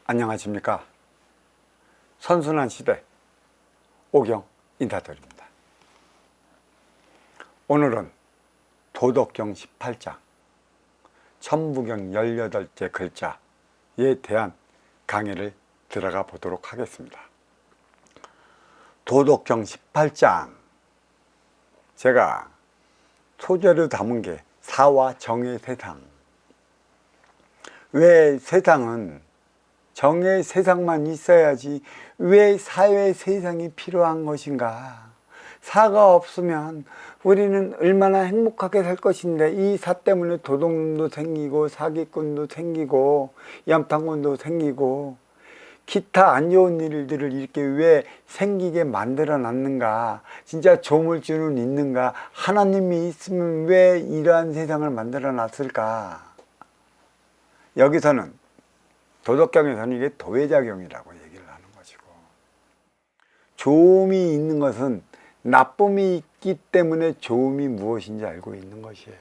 안녕하십니까. 선순환 시대 오경 인사드립니다. 오늘은 도덕경 18장 천부경 18째 글자에 대한 강의를 들어가 보도록 하겠습니다. 도덕경 18장, 제가 소재로 담은 게 사와 정의 세상. 왜 세상은 정의 세상만 있어야지 왜 사회 세상이 필요한 것인가? 사가 없으면 우리는 얼마나 행복하게 살 것인데, 이 사 때문에 도둑놈도 생기고 사기꾼도 생기고 염탐꾼도 생기고 기타 안 좋은 일들을 이렇게 왜 생기게 만들어 놨는가? 진짜 조물주는 있는가? 하나님이 있으면 왜 이러한 세상을 만들어 놨을까? 여기서는 도덕경에서는 이게 도회작용이라고 얘기를 하는 것이고, 좋음이 있는 것은 나쁨이 있기 때문에 좋음이 무엇인지 알고 있는 것이에요.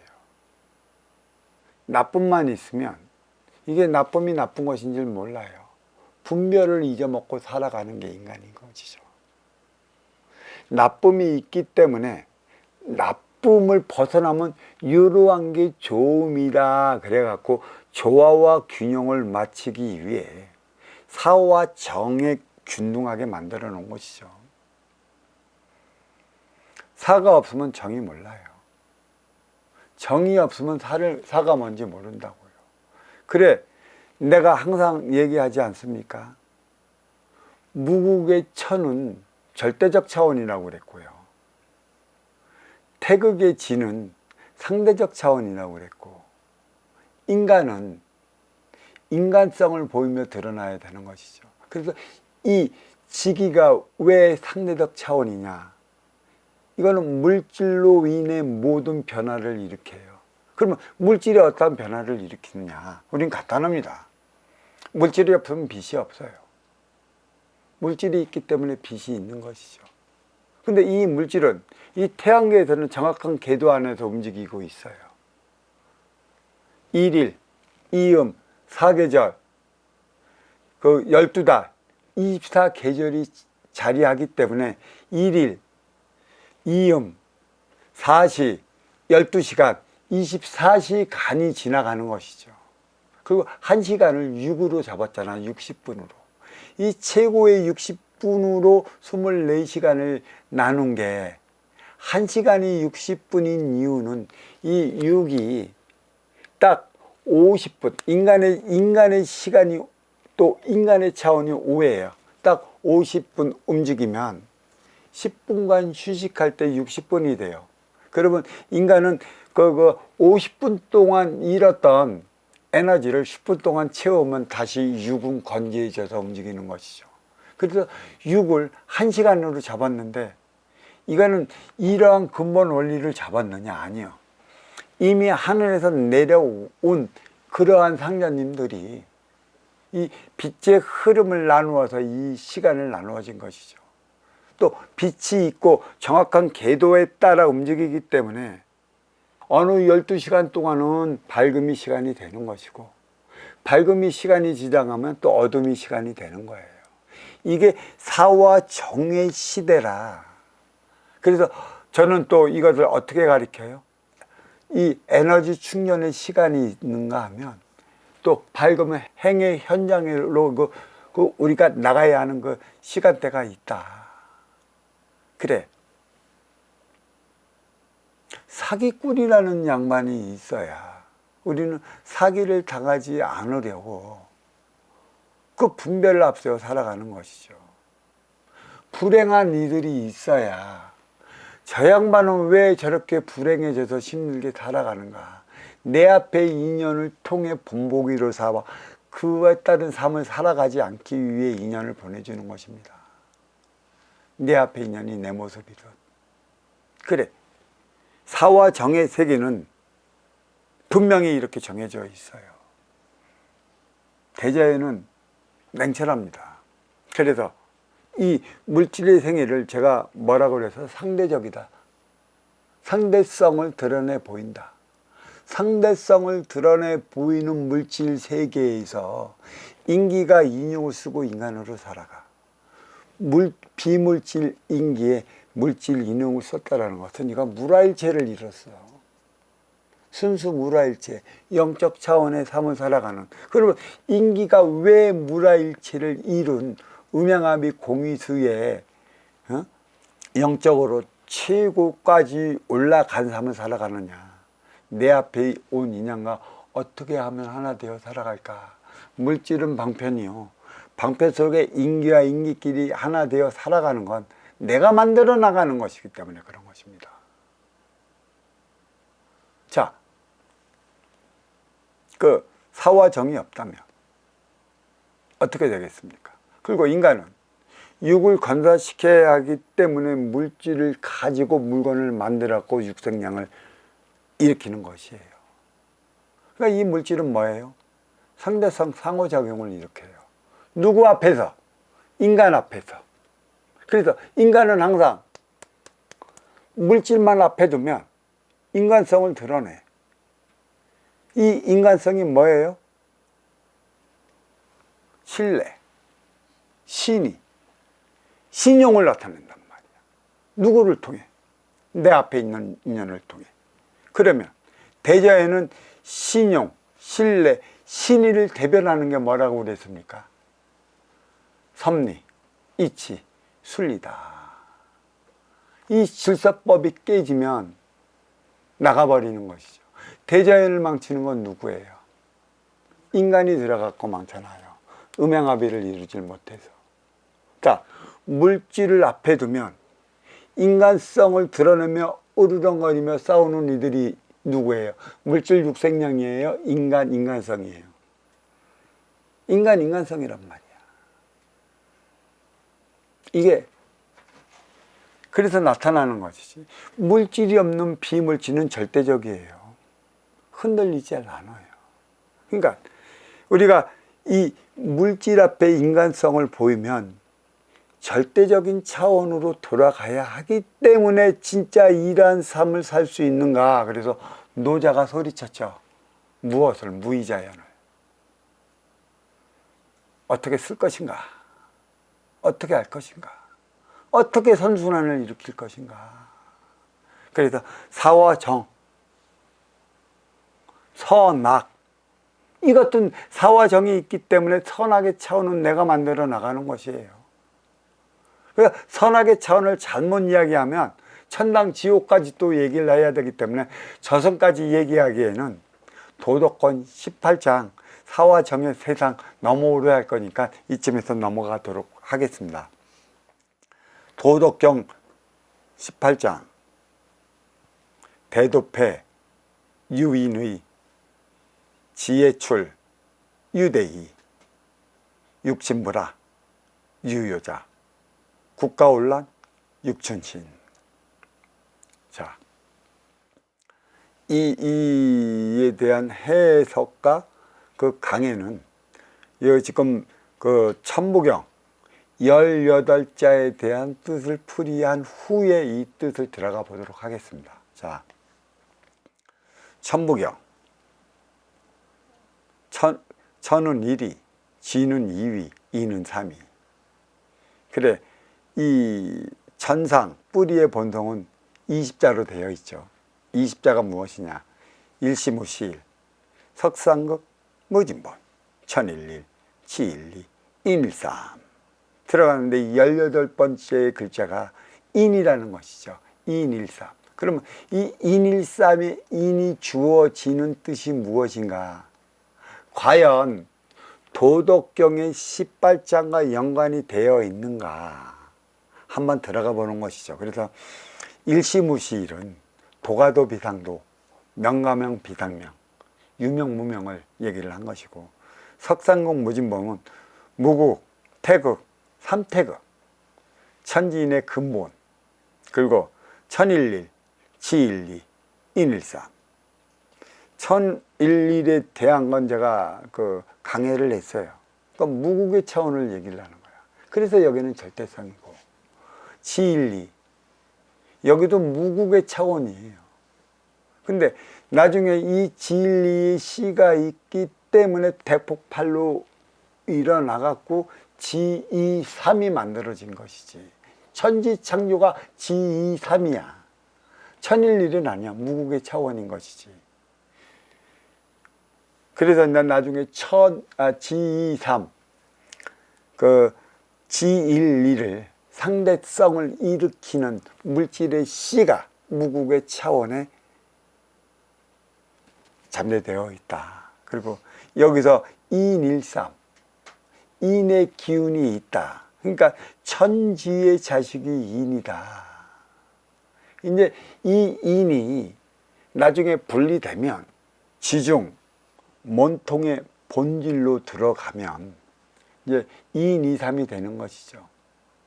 나쁨만 있으면 이게 나쁨이 나쁜 것인지 몰라요. 분별을 잊어먹고 살아가는 게 인간인 것이죠. 나쁨이 있기 때문에 나쁨을 벗어나면 이러한 게 좋음이다 그래갖고 조화와 균형을 맞추기 위해 사와 정에 균등하게 만들어 놓은 것이죠. 사가 없으면 정이 몰라요. 정이 없으면 사가 뭔지 모른다고요. 그래, 내가 항상 얘기하지 않습니까? 무국의 천은 절대적 차원이라고 그랬고요. 태극의 진은 상대적 차원이라고 그랬고, 인간은 인간성을 보이며 드러나야 되는 것이죠. 그래서 이 지기가 왜 상대적 차원이냐? 이거는 물질로 인해 모든 변화를 일으켜요. 그러면 물질이 어떤 변화를 일으키느냐? 우린 간단합니다. 물질이 없으면 빛이 없어요. 물질이 있기 때문에 빛이 있는 것이죠. 근데 이 물질은 이 태양계에서는 정확한 궤도 안에서 움직이고 있어요. 일일, 이음, 사계절, 그 12달, 24계절이 자리하기 때문에 일일, 이음, 사시, 12시간, 24시간이 지나가는 것이죠. 그리고 1시간을 6으로 잡았잖아, 60분으로. 이 최고의 60분으로 24시간을 나눈 게 1시간이 60분인 이유는 이 6이 딱 50분, 인간의 시간이 또 인간의 차원이 5예요. 딱 50분 움직이면 10분간 휴식할 때 60분이 돼요. 그러면 인간은 그 50분 동안 잃었던 에너지를 10분 동안 채우면 다시 6은 건재해져서 움직이는 것이죠. 그래서 6을 1시간으로 잡았는데, 이거는 이러한 근본 원리를 잡았느냐? 아니요. 이미 하늘에서 내려온 그러한 상자님들이 이 빛의 흐름을 나누어서 이 시간을 나누어진 것이죠. 또 빛이 있고 정확한 궤도에 따라 움직이기 때문에 어느 12시간 동안은 밝음이 시간이 되는 것이고, 밝음이 시간이 지나가면 또 어둠이 시간이 되는 거예요. 이게 사와 정의 시대라. 그래서 저는 또 이것을 어떻게 가르쳐요? 이 에너지 충전의 시간이 있는가 하면 또 밝음의 행의 현장으로 우리가 나가야 하는 그 시간대가 있다. 그래, 사기꾼이라는 양반이 있어야 우리는 사기를 당하지 않으려고 그 분별을 앞세워 살아가는 것이죠. 불행한 이들이 있어야 저 양반은 왜 저렇게 불행해져서 힘들게 살아가는가? 내 앞에 인연을 통해 본보기로 삼아 그에 따른 삶을 살아가지 않기 위해 인연을 보내주는 것입니다. 내 앞에 인연이 내 모습이든. 그래, 사와 정의 세계는 분명히 이렇게 정해져 있어요. 대자연은 냉철합니다. 그래서 이 물질의 생애를 제가 뭐라고 그래서 상대적이다. 상대성을 드러내 보인다. 상대성을 드러내 보이는 물질 세계에서 인기가 인육을 쓰고 인간으로 살아가. 비물질 인기에 물질 인용을 썼다라는 것은 이가 무라일체를 이뤘어. 순수 무라일체, 영적 차원의 삶을 살아가는. 그러면 인기가 왜 무라일체를 이룬 음양아비 공의수에 영적으로 최고까지 올라간 삶을 살아가느냐. 내 앞에 온 인연과 어떻게 하면 하나 되어 살아갈까. 물질은 방편이요. 방편 속에 인기와 인기끼리 하나 되어 살아가는 건 내가 만들어 나가는 것이기 때문에 그런 것입니다. 자, 그 사와 정이 없다면 어떻게 되겠습니까? 그리고 인간은 육을 건사시켜야 하기 때문에 물질을 가지고 물건을 만들었고 육생량을 일으키는 것이에요. 그러니까 이 물질은 뭐예요? 상대성 상호작용을 일으켜요. 누구 앞에서? 인간 앞에서. 그래서 인간은 항상 물질만 앞에 두면 인간성을 드러내. 이 인간성이 뭐예요? 신뢰, 신의, 신용을 나타낸단 말이야. 누구를 통해? 내 앞에 있는 인연을 통해. 그러면 대자에는 신용, 신뢰, 신의를 대변하는 게 뭐라고 그랬습니까? 섭리, 이치, 순리다. 이 질서법이 깨지면 나가버리는 것이죠. 대자연을 망치는 건 누구예요? 인간이 들어갔고 망쳐놔요. 음양아비를 이루질 못해서. 자, 물질을 앞에 두면 인간성을 드러내며 으르렁거리며 싸우는 이들이 누구예요? 물질 육생량이에요? 인간성이에요? 인간성이란 말이야. 이게 그래서 나타나는 것이지. 물질이 없는 비물질은 절대적이에요. 흔들리지 않아요. 그러니까 우리가 이 물질 앞에 인간성을 보이면 절대적인 차원으로 돌아가야 하기 때문에 진짜 이러한 삶을 살 수 있는가. 그래서 노자가 소리쳤죠. 무엇을? 무의자연을. 어떻게 쓸 것인가? 어떻게 할 것인가? 어떻게 선순환을 일으킬 것인가? 그래서 사와 정, 선악, 이것도 사와 정이 있기 때문에 선악의 차원은 내가 만들어 나가는 것이에요. 그러니까 선악의 차원을 잘못 이야기하면 천당 지옥까지 또 얘기를 해야 되기 때문에 저선까지 얘기하기에는 도덕권 18장 사와 정의 세상 넘어오려 할 거니까 이쯤에서 넘어가도록 하겠습니다. 도덕경 18장 대도패 유인의 지혜출 유대희 육신부라 유효자 국가혼란 육천신. 자, 이에 대한 해석과 그 강해는 여기 지금 그 천부경 18자에 대한 뜻을 풀이한 후에 이 뜻을 들어가 보도록 하겠습니다. 자, 천부경. 천은 1위, 지는 2위, 이는 3위. 그래, 이 천상, 뿌리의 본성은 20자로 되어 있죠. 20자가 무엇이냐? 일시무시일, 석상극, 무진본, 천일일, 치일리, 인일삼. 들어가는데 18번째 글자가 인이라는 것이죠. 인일삼. 그러면 이 인일삼의 인이 주어지는 뜻이 무엇인가? 과연 도덕경의 18장과 연관이 되어 있는가? 한번 들어가 보는 것이죠. 그래서 일시무시일은 도가도 비상도, 명가명 비상명, 유명무명을 얘기를 한 것이고, 석상공 무진봉은 무국, 태극, 삼태극, 천지인의 근본, 그리고 천일일, 지일리, 인일삼. 천일일에 대한 건 제가 그 강해를 했어요. 그러니까 무국의 차원을 얘기를 하는 거야. 그래서 여기는 절대성이고, 지일리, 여기도 무국의 차원이에요. 근데 나중에 이 진리의 씨가 있기 때문에 대폭발로 일어나갖고 지이삼이 만들어진 것이지. 천지창조가 지이삼이야. 천일일은 아니야. 무국의 차원인 것이지. 그래서 난 나중에 지이삼, 그 지일리를 상대성을 일으키는 물질의 씨가 무국의 차원에 잠재되어 있다. 그리고 여기서 인일삼, 인의 기운이 있다. 그러니까 천지의 자식이 인이다. 이제 이 인이 나중에 분리되면 지중, 몸통의 본질로 들어가면 이제 인, 이, 삼이 되는 것이죠.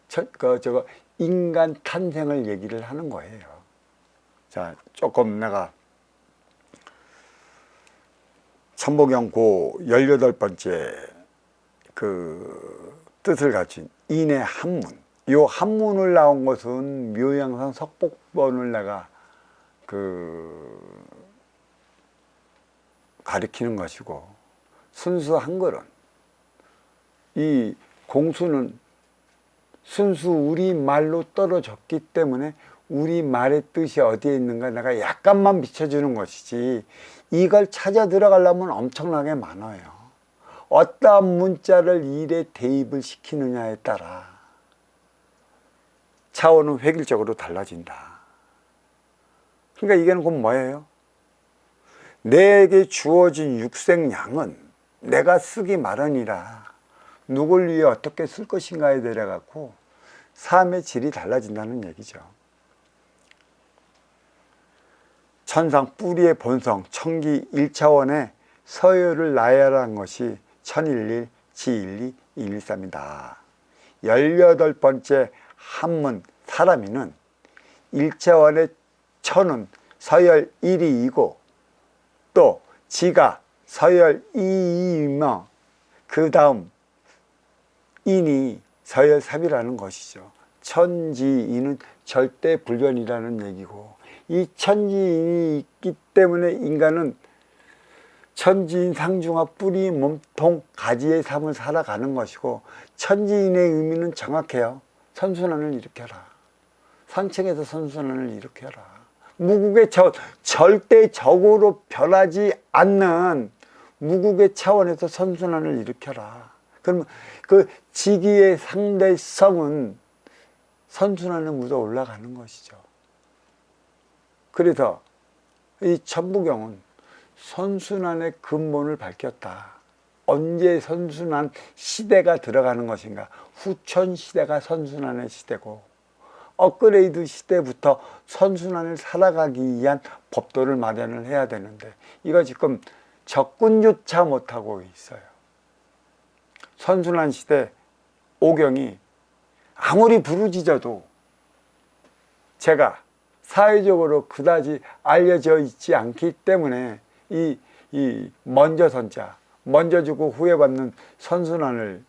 저거 인간 탄생을 얘기를 하는 거예요. 자, 조금 내가 천보경 고 18번째 그 뜻을 갖춘 인의 한문. 요 한문을 나온 것은 묘양상 석복본을 내가 가리키는 것이고, 순수 한글은 이 공수는 순수 우리말로 떨어졌기 때문에 우리말의 뜻이 어디에 있는가 내가 약간만 비춰주는 것이지, 이걸 찾아 들어가려면 엄청나게 많아요. 어떠한 문자를 일에 대입을 시키느냐에 따라 차원은 획일적으로 달라진다. 그러니까 이게는 곧 뭐예요? 내게 주어진 육생양은 내가 쓰기 마련이라 누굴 위해 어떻게 쓸 것인가에 대해 갖고 삶의 질이 달라진다는 얘기죠. 천상 뿌리의 본성, 천기 1차원의 서열을 나열한 것이 천일일, 지일리, 일일삼이다. 18번째 한문 사람이는 1차원의 천은 서열 1이이고 또 지가 서열 2이며 그 다음 인이 서열 3이라는 것이죠. 천지인은 절대 불변이라는 얘기고, 이 천지인이 있기 때문에 인간은 천지인 상중하 뿌리 몸통 가지의 삶을 살아가는 것이고, 천지인의 의미는 정확해요. 선순환을 일으켜라. 산책에서 선순환을 일으켜라. 무국의 차원, 절대적으로 변하지 않는 무국의 차원에서 선순환을 일으켜라. 그러면 그 지기의 상대성은 선순환에 묻어 올라가는 것이죠. 그래서 이 천부경은 선순환의 근본을 밝혔다. 언제 선순환 시대가 들어가는 것인가? 후천 시대가 선순환의 시대고, 업그레이드 시대부터 선순환을 살아가기 위한 법도를 마련을 해야 되는데, 이거 지금 접근조차 못하고 있어요. 선순환 시대 오경이 아무리 부르짖어도 제가 사회적으로 그다지 알려져 있지 않기 때문에 이 먼저 선자, 먼저 주고 후회 받는 선순환을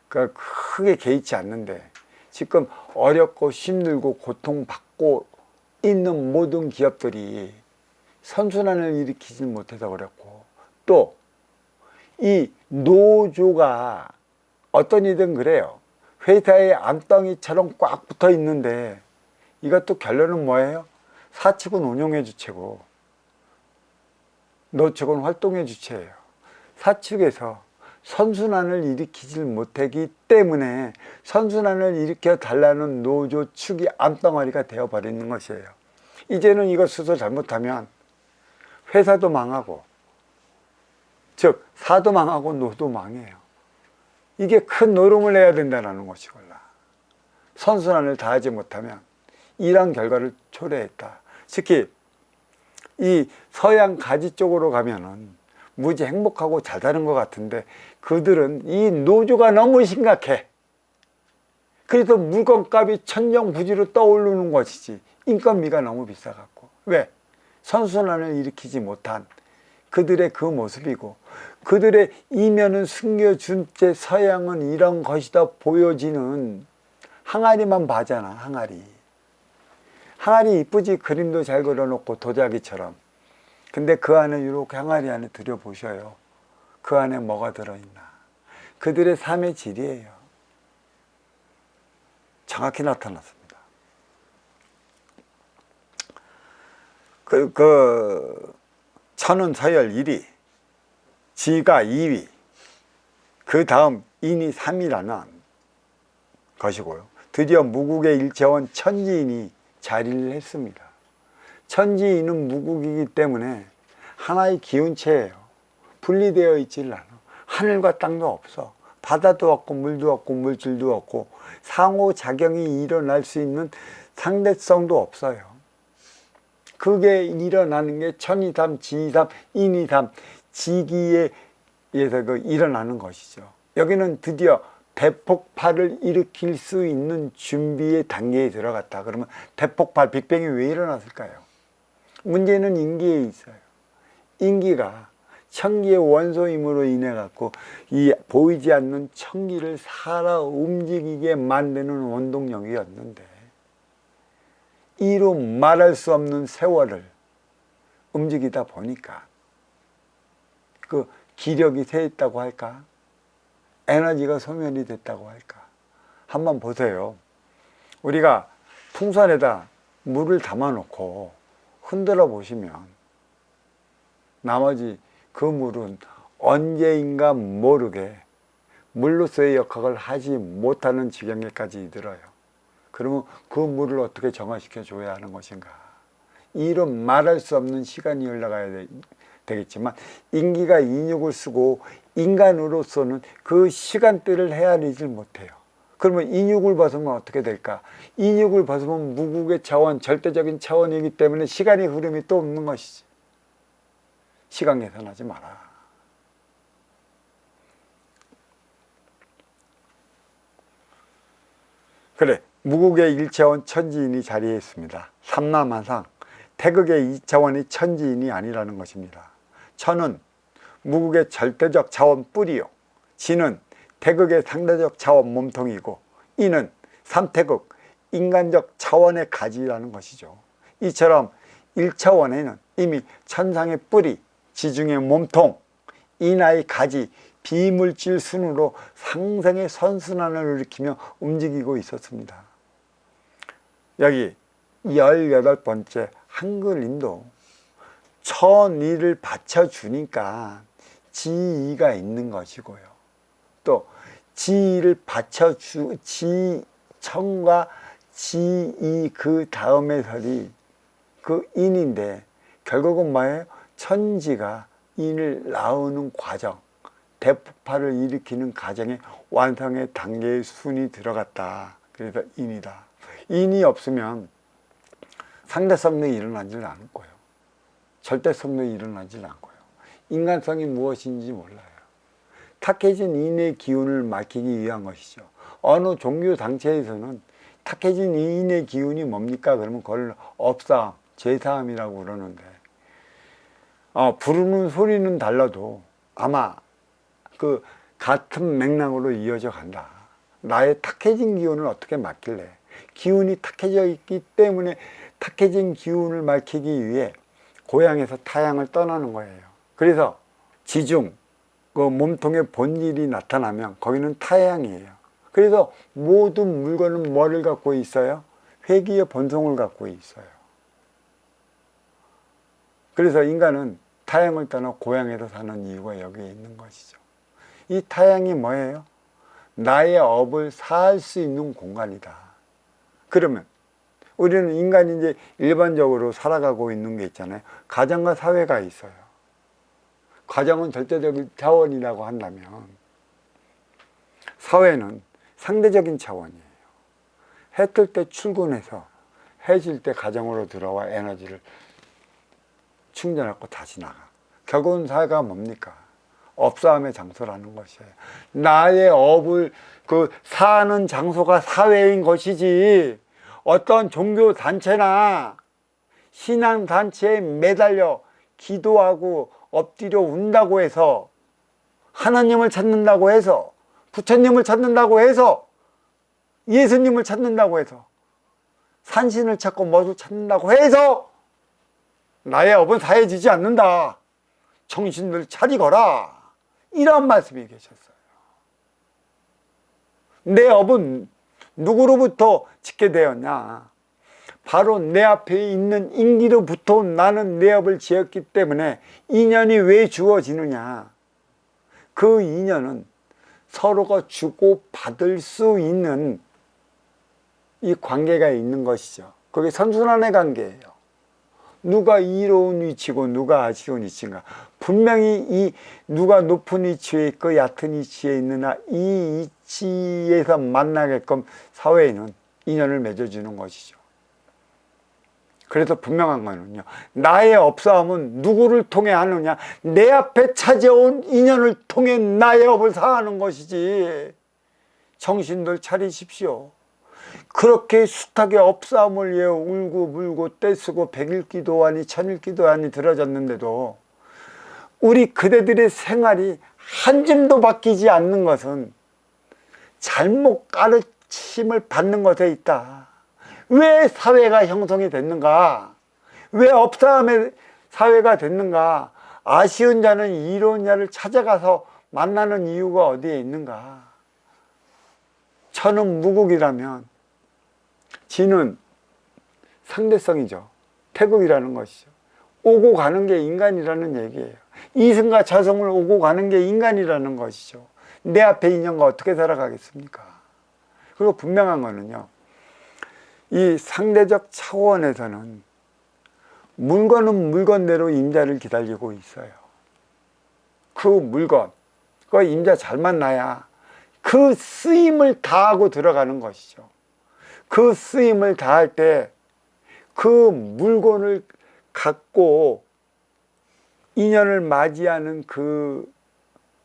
크게 개의치 않는데, 지금 어렵고 힘들고 고통받고 있는 모든 기업들이 선순환을 일으키지 못해서 그렇고, 또 이 노조가 어떤 이든 그래요. 회사의 암덩이처럼 꽉 붙어 있는데, 이것도 결론은 뭐예요? 사측은 운용의 주체고 노측은 활동의 주체예요. 사측에서 선순환을 일으키질 못하기 때문에 선순환을 일으켜 달라는 노조 측이 암덩어리가 되어버리는 것이에요. 이제는 이것 스스로 잘못하면 회사도 망하고, 즉 사도 망하고 노도 망해요. 이게 큰 노름을 해야 된다는 것이걸라. 선순환을 다하지 못하면 이러한 결과를 초래했다. 특히 이 서양 가지 쪽으로 가면은 무지 행복하고 잘 사는 것 같은데, 그들은 이 노조가 너무 심각해. 그래서 물건값이 천정부지로 떠오르는 것이지, 인건비가 너무 비싸갖고. 왜? 선순환을 일으키지 못한 그들의 그 모습이고, 그들의 이면은 숨겨준 채 서양은 이런 것이다 보여지는 항아리만 봐잖아. 항아리 이쁘지? 그림도 잘 그려놓고 도자기처럼. 근데 그 안에 이렇게 항아리 안에 들여보셔요. 그 안에 뭐가 들어있나. 그들의 삶의 질이에요. 정확히 나타났습니다. 천은 서열 1위, 지가 2위, 그 다음 인이 3위라는 것이고요. 드디어 무국의 일체원 천지인이 자리를 했습니다. 천지인은 무국이기 때문에 하나의 기운체예요. 분리되어 있지를 않아. 하늘과 땅도 없어. 바다도 없고 물도 없고 물질도 없고 상호작용이 일어날 수 있는 상대성도 없어요. 그게 일어나는 게 천이삼, 지이삼, 인이삼, 지기에 의해서 일어나는 것이죠. 여기는 드디어 대폭발을 일으킬 수 있는 준비의 단계에 들어갔다. 그러면 대폭발, 빅뱅이 왜 일어났을까요? 문제는 인기에 있어요. 인기가 천기의 원소임으로 인해 갖고 이 보이지 않는 천기를 살아 움직이게 만드는 원동력이었는데, 이로 말할 수 없는 세월을 움직이다 보니까 그 기력이 쇠했다고 할까? 에너지가 소멸이 됐다고 할까? 한번 보세요. 우리가 풍선에다 물을 담아 놓고 흔들어 보시면 나머지 그 물은 언제인가 모르게 물로서의 역할을 하지 못하는 지경에까지 이르러요. 그러면 그 물을 어떻게 정화시켜 줘야 하는 것인가? 이런 말할 수 없는 시간이 흘러가야 되겠지만, 인기가 인육을 쓰고 인간으로서는 그 시간대를 헤아리질 못해요. 그러면 인육을 벗으면 어떻게 될까? 인육을 벗으면 무국의 차원, 절대적인 차원이기 때문에 시간의 흐름이 또 없는 것이지. 시간 계산하지 마라. 그래, 무국의 1차원 천지인이 자리했습니다. 삼남한상, 태극의 2차원이 천지인이 아니라는 것입니다. 천은 무국의 절대적 차원 뿌리요, 지는 태극의 상대적 차원 몸통이고, 인은 삼태극 인간적 차원의 가지라는 것이죠. 이처럼 1차원에는 이미 천상의 뿌리, 지중의 몸통, 인하의 가지, 비물질 순으로 상생의 선순환을 일으키며 움직이고 있었습니다. 여기 18번째 한글인도 천이를 받쳐주니까 지이가 있는 것이고요. 또 지이를 천과 지이 그 다음에 설이 그 인인데, 결국은 뭐예요? 천지가 인을 낳는 과정, 대폭발을 일으키는 과정에 완성의 단계의 순이 들어갔다. 그래서 인이다. 인이 없으면 상대성도 일어나지 않을 거예요. 절대성도 일어나지 않고요. 인간성이 무엇인지 몰라요. 탁해진 인의 기운을 막히기 위한 것이죠. 어느 종교 단체에서는 탁해진 인의 기운이 뭡니까? 그러면 그걸 업사함, 제사함이라고 그러는데, 부르는 소리는 달라도 아마 그 같은 맥락으로 이어져 간다. 나의 탁해진 기운을 어떻게 막힐래? 기운이 탁해져 있기 때문에 탁해진 기운을 막히기 위해 고향에서 타향을 떠나는 거예요. 그래서 지중, 그 몸통의 본질이 나타나면 거기는 타향이에요. 그래서 모든 물건은 뭐를 갖고 있어요? 회귀의 본성을 갖고 있어요. 그래서 인간은 타향을 떠나 고향에서 사는 이유가 여기에 있는 것이죠. 이 타향이 뭐예요? 나의 업을 사할 수 있는 공간이다. 그러면 우리는 인간이 이제 일반적으로 살아가고 있는 게 있잖아요. 가정과 사회가 있어요. 가정은 절대적인 차원이라고 한다면, 사회는 상대적인 차원이에요. 해 뜰 때 출근해서 해 질 때 가정으로 들어와 에너지를 충전하고 다시 나가. 결국은 사회가 뭡니까? 업싸움의 장소라는 것이에요. 나의 업을 사는 장소가 사회인 것이지, 어떤 종교 단체나 신앙 단체에 매달려 기도하고 엎드려 운다고 해서, 하나님을 찾는다고 해서, 부처님을 찾는다고 해서, 예수님을 찾는다고 해서, 산신을 찾고 뭐를 찾는다고 해서 나의 업은 사해지지 않는다. 정신을 차리거라. 이런 말씀이 계셨어요. 내 업은 누구로부터 짓게 되었냐? 바로 내 앞에 있는 인기로부터 나는 내 업을 지었기 때문에 인연이 왜 주어지느냐? 그 인연은 서로가 주고 받을 수 있는 이 관계가 있는 것이죠. 그게 선순환의 관계예요. 누가 이로운 위치고 누가 아쉬운 위치인가. 분명히 이 누가 높은 위치에 있고 얕은 위치에 있느냐, 이 위치에서 만나게끔 사회에는 인연을 맺어주는 것이죠. 그래서 분명한 거는요, 나의 업사움은 누구를 통해 하느냐? 내 앞에 찾아온 인연을 통해 나의 업을 사하는 것이지. 정신들 차리십시오. 그렇게 숱하게 업싸움을 위해 울고 불고 떼쓰고 백일 기도하니 천일 기도하니 들어졌는데도 우리 그대들의 생활이 한 줌도 바뀌지 않는 것은 잘못 가르침을 받는 것에 있다. 왜 사회가 형성이 됐는가? 왜 업싸움의 사회가 됐는가? 아쉬운 자는 이로운 자를 찾아가서 만나는 이유가 어디에 있는가? 천은 무국이라면 지는 상대성이죠. 태극이라는 것이죠. 오고 가는 게 인간이라는 얘기예요. 이승과 저승을 오고 가는 게 인간이라는 것이죠. 내 앞에 인연과 어떻게 살아가겠습니까? 그리고 분명한 거는요, 이 상대적 차원에서는 물건은 물건대로 임자를 기다리고 있어요. 그 물건, 그 임자 잘 만나야 그 쓰임을 다하고 들어가는 것이죠. 그 쓰임을 다할 때 그 물건을 갖고 인연을 맞이하는 그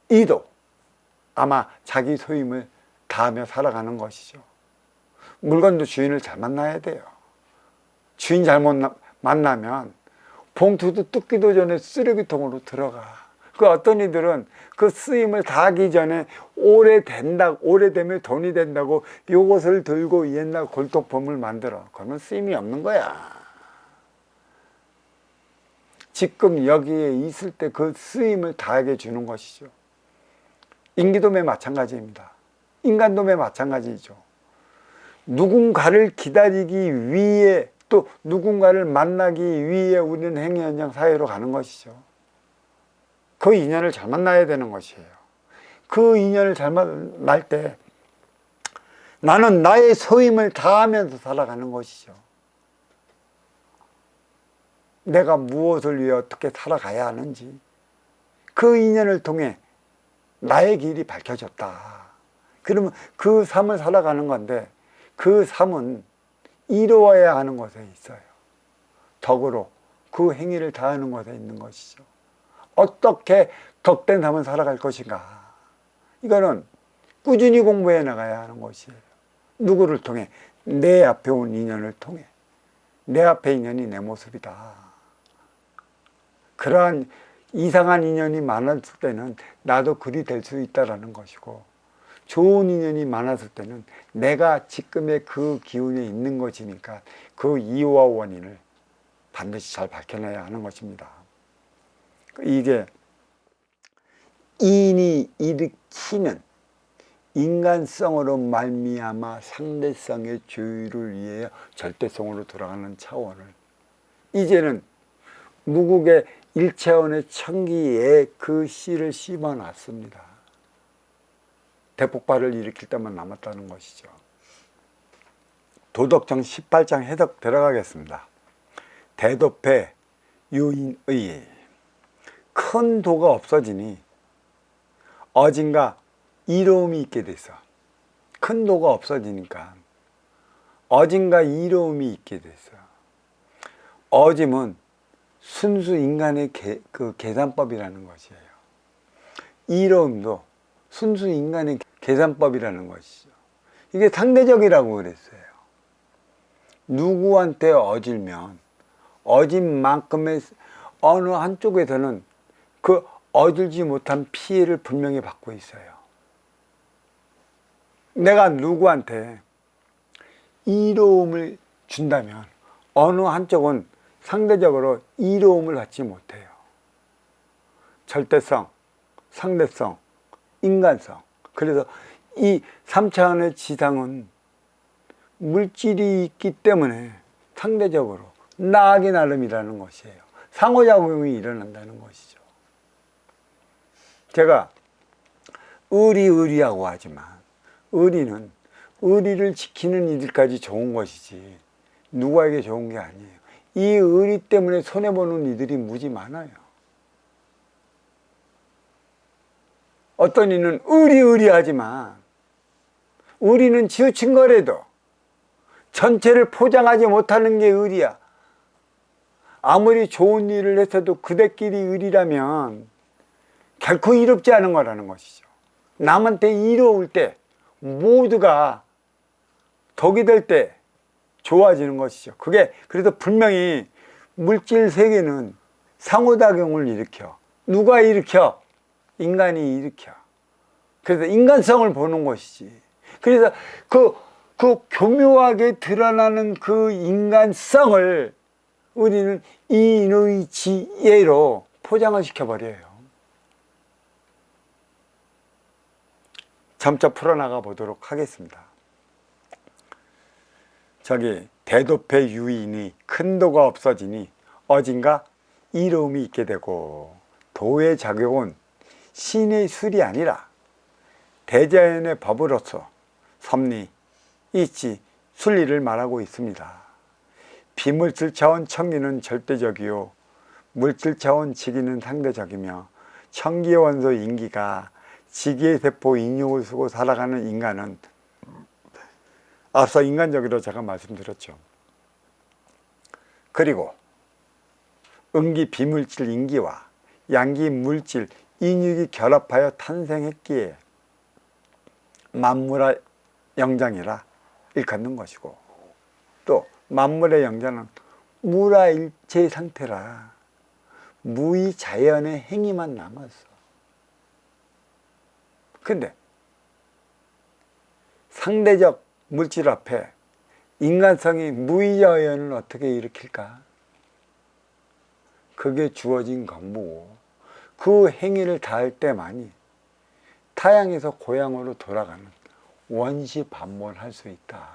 이도 아마 자기 소임을 다하며 살아가는 것이죠. 물건도 주인을 잘 만나야 돼요. 주인 잘못 만나면 봉투도 뜯기도 전에 쓰레기통으로 들어가. 그 어떤 이들은 그 쓰임을 다하기 전에 오래되면 돈이 된다고 요것을 들고 옛날 골동품을 만들어. 그러면 쓰임이 없는 거야. 지금 여기에 있을 때 그 쓰임을 다하게 주는 것이죠. 인기도매 마찬가지입니다. 인간도매 마찬가지죠. 누군가를 기다리기 위해 또 누군가를 만나기 위해 우리는 행위현장 사회로 가는 것이죠. 그 인연을 잘 만나야 되는 것이에요. 그 인연을 잘 만날 때 나는 나의 소임을 다하면서 살아가는 것이죠. 내가 무엇을 위해 어떻게 살아가야 하는지 그 인연을 통해 나의 길이 밝혀졌다. 그러면 그 삶을 살아가는 건데 그 삶은 이루어야 하는 것에 있어요. 덕으로 그 행위를 다하는 것에 있는 것이죠. 어떻게 덕된 삶을 살아갈 것인가? 이거는 꾸준히 공부해 나가야 하는 것이에요. 누구를 통해? 내 앞에 온 인연을 통해. 내 앞에 인연이 내 모습이다. 그러한 이상한 인연이 많았을 때는 나도 그리 될 수 있다는 것이고, 좋은 인연이 많았을 때는 내가 지금의 그 기운에 있는 것이니까 그 이유와 원인을 반드시 잘 밝혀내야 하는 것입니다. 이게 인이 일으키는 인간성으로 말미암아 상대성의 조율을 위해 절대성으로 돌아가는 차원을 이제는 무국의 일차원의 천기에 그 씨를 심어놨습니다. 대폭발을 일으킬 때만 남았다는 것이죠. 도덕정 18장 해석 들어가겠습니다. 대도패 유인의 큰 도가 없어지니 어진과 이로움이 있게 돼서 큰 도가 없어지니까 어진과 이로움이 있게 돼서 어짐은 순수 인간의 그 계산법이라는 것이에요. 이로움도 순수 인간의 계산법이라는 것이죠. 이게 상대적이라고 그랬어요. 누구한테 어질면 어진 만큼의 어느 한쪽에서는 그 어질지 못한 피해를 분명히 받고 있어요. 내가 누구한테 이로움을 준다면 어느 한쪽은 상대적으로 이로움을 갖지 못해요. 절대성, 상대성, 인간성. 그래서 이 3차원의 지상은 물질이 있기 때문에 상대적으로 나아기 나름이라는 것이에요. 상호작용이 일어난다는 것이죠. 제가 의리하고 하지만 의리는 의리를 지키는 이들까지 좋은 것이지 누구에게 좋은 게 아니에요. 이 의리 때문에 손해보는 이들이 무지 많아요. 어떤 이는 의리하지만 의리는 치우친 거라도 전체를 포장하지 못하는 게 의리야. 아무리 좋은 일을 했어도 그대끼리 의리라면 결코 이롭지 않은 거라는 것이죠. 남한테 이로울 때 모두가 덕이 될 때 좋아지는 것이죠. 그게 그래서 분명히 물질 세계는 상호작용을 일으켜. 누가 일으켜? 인간이 일으켜. 그래서 인간성을 보는 것이지. 그래서 그 교묘하게 드러나는 그 인간성을 우리는 인의 지혜로 포장을 시켜버려요. 점차 풀어나가 보도록 하겠습니다. 저기 대도패 유인이 큰 도가 없어지니 어딘가 이로움이 있게 되고, 도의 작용은 신의 술이 아니라 대자연의 법으로서 섭리, 이치, 순리를 말하고 있습니다. 비물질 차원 청기는 절대적이요 물질 차원 지기는 상대적이며, 청기의 원소 인기가 지기의 세포 인육을 쓰고 살아가는 인간은 앞서 인간적으로 제가 말씀드렸죠. 그리고 음기 비물질 인기와 양기 물질 인육이 결합하여 탄생했기에 만물의 영장이라 일컫는 것이고, 또 만물의 영장은 무라일체의 상태라 무의 자연의 행위만 남았어. 근데 상대적 물질 앞에 인간성이 무의자연을 어떻게 일으킬까? 그게 주어진 건무고, 그 행위를 다할 때만이 타양에서 고향으로 돌아가는 원시반몰할 수 있다.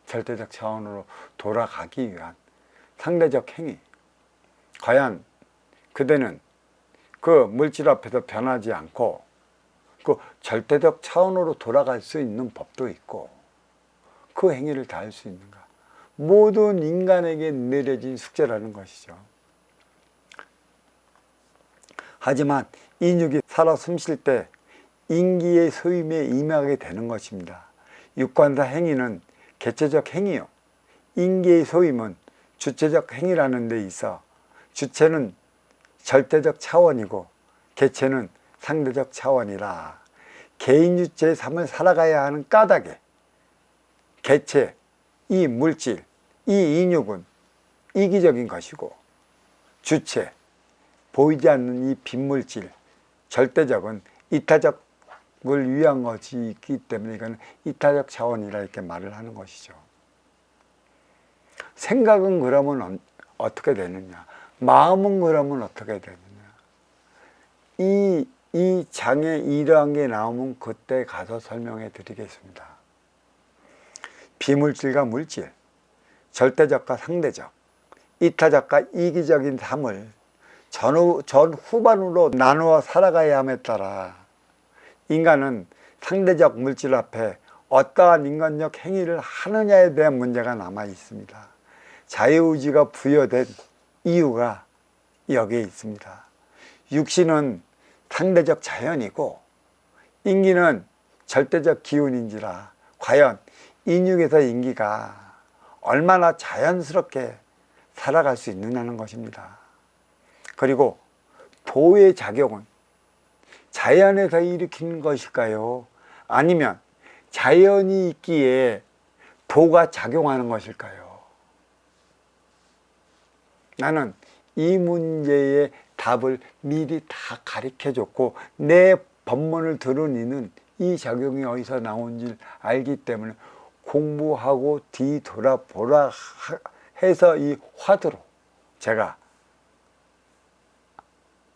절대적 차원으로 돌아가기 위한 상대적 행위. 과연 그대는 그 물질 앞에서 변하지 않고 그 절대적 차원으로 돌아갈 수 있는 법도 있고 그 행위를 다 할 수 있는가? 모든 인간에게 내려진 숙제라는 것이죠. 하지만 인육이 살아 숨쉴 때 인기의 소임에 임하게 되는 것입니다. 육관사 행위는 개체적 행위요, 인기의 소임은 주체적 행위라는 데 있어 주체는 절대적 차원이고 개체는 상대적 차원이라 개인 주체의 삶을 살아가야 하는 까닭에 개체, 이 물질, 이 인육은 이기적인 것이고, 주체, 보이지 않는 이 빈물질, 절대적은 이타적을 위한 것이기 때문에 이건 이타적 차원이라 이렇게 말을 하는 것이죠. 생각은 그러면 어떻게 되느냐? 마음은 그러면 어떻게 되느냐? 이 장에 이러한 게 나오면 그때 가서 설명해 드리겠습니다. 비물질과 물질, 절대적과 상대적, 이타적과 이기적인 삶을 전후반으로 나누어 살아가야 함에 따라 인간은 상대적 물질 앞에 어떠한 인간적 행위를 하느냐에 대한 문제가 남아 있습니다. 자유의지가 부여된 이유가 여기에 있습니다. 육신은 상대적 자연이고 인기는 절대적 기운인지라 과연 인육에서 인기가 얼마나 자연스럽게 살아갈 수 있느냐는 것입니다. 그리고 도의 작용은 자연에서 일으키는 것일까요? 아니면 자연이 있기에 도가 작용하는 것일까요? 나는 이 문제의 답을 미리 다 가르쳐줬고 내 법문을 들은 이는 이 작용이 어디서 나온지 알기 때문에 공부하고 뒤돌아보라 해서 이 화두로 제가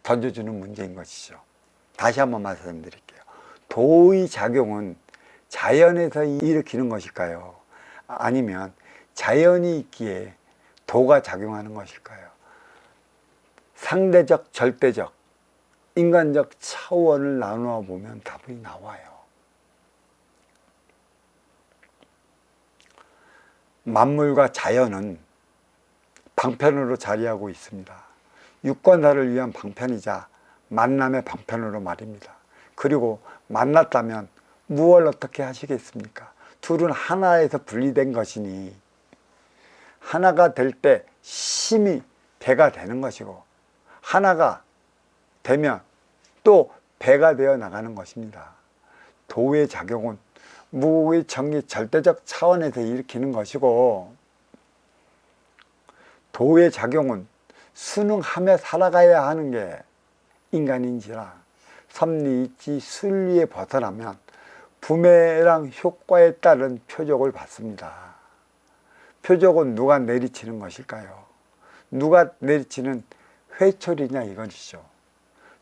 던져주는 문제인 것이죠. 다시 한번 말씀드릴게요. 도의 작용은 자연에서 일으키는 것일까요? 아니면 자연이 있기에 도가 작용하는 것일까요? 상대적, 절대적, 인간적 차원을 나누어 보면 답이 나와요. 만물과 자연은 방편으로 자리하고 있습니다. 유권자를 위한 방편이자 만남의 방편으로 말입니다. 그리고 만났다면 무엇을 어떻게 하시겠습니까? 둘은 하나에서 분리된 것이니 하나가 될 때 힘이 배가 되는 것이고 하나가 되면 또 배가 되어 나가는 것입니다. 도의 작용은 무의 정리 절대적 차원에서 일으키는 것이고 도의 작용은 순응하며 살아가야 하는 게 인간인지라 섭리이치 순리에 벗어나면 부메랑 효과에 따른 표적을 받습니다. 표적은 누가 내리치는 것일까요? 누가 내리치는 회초리냐 이것이죠.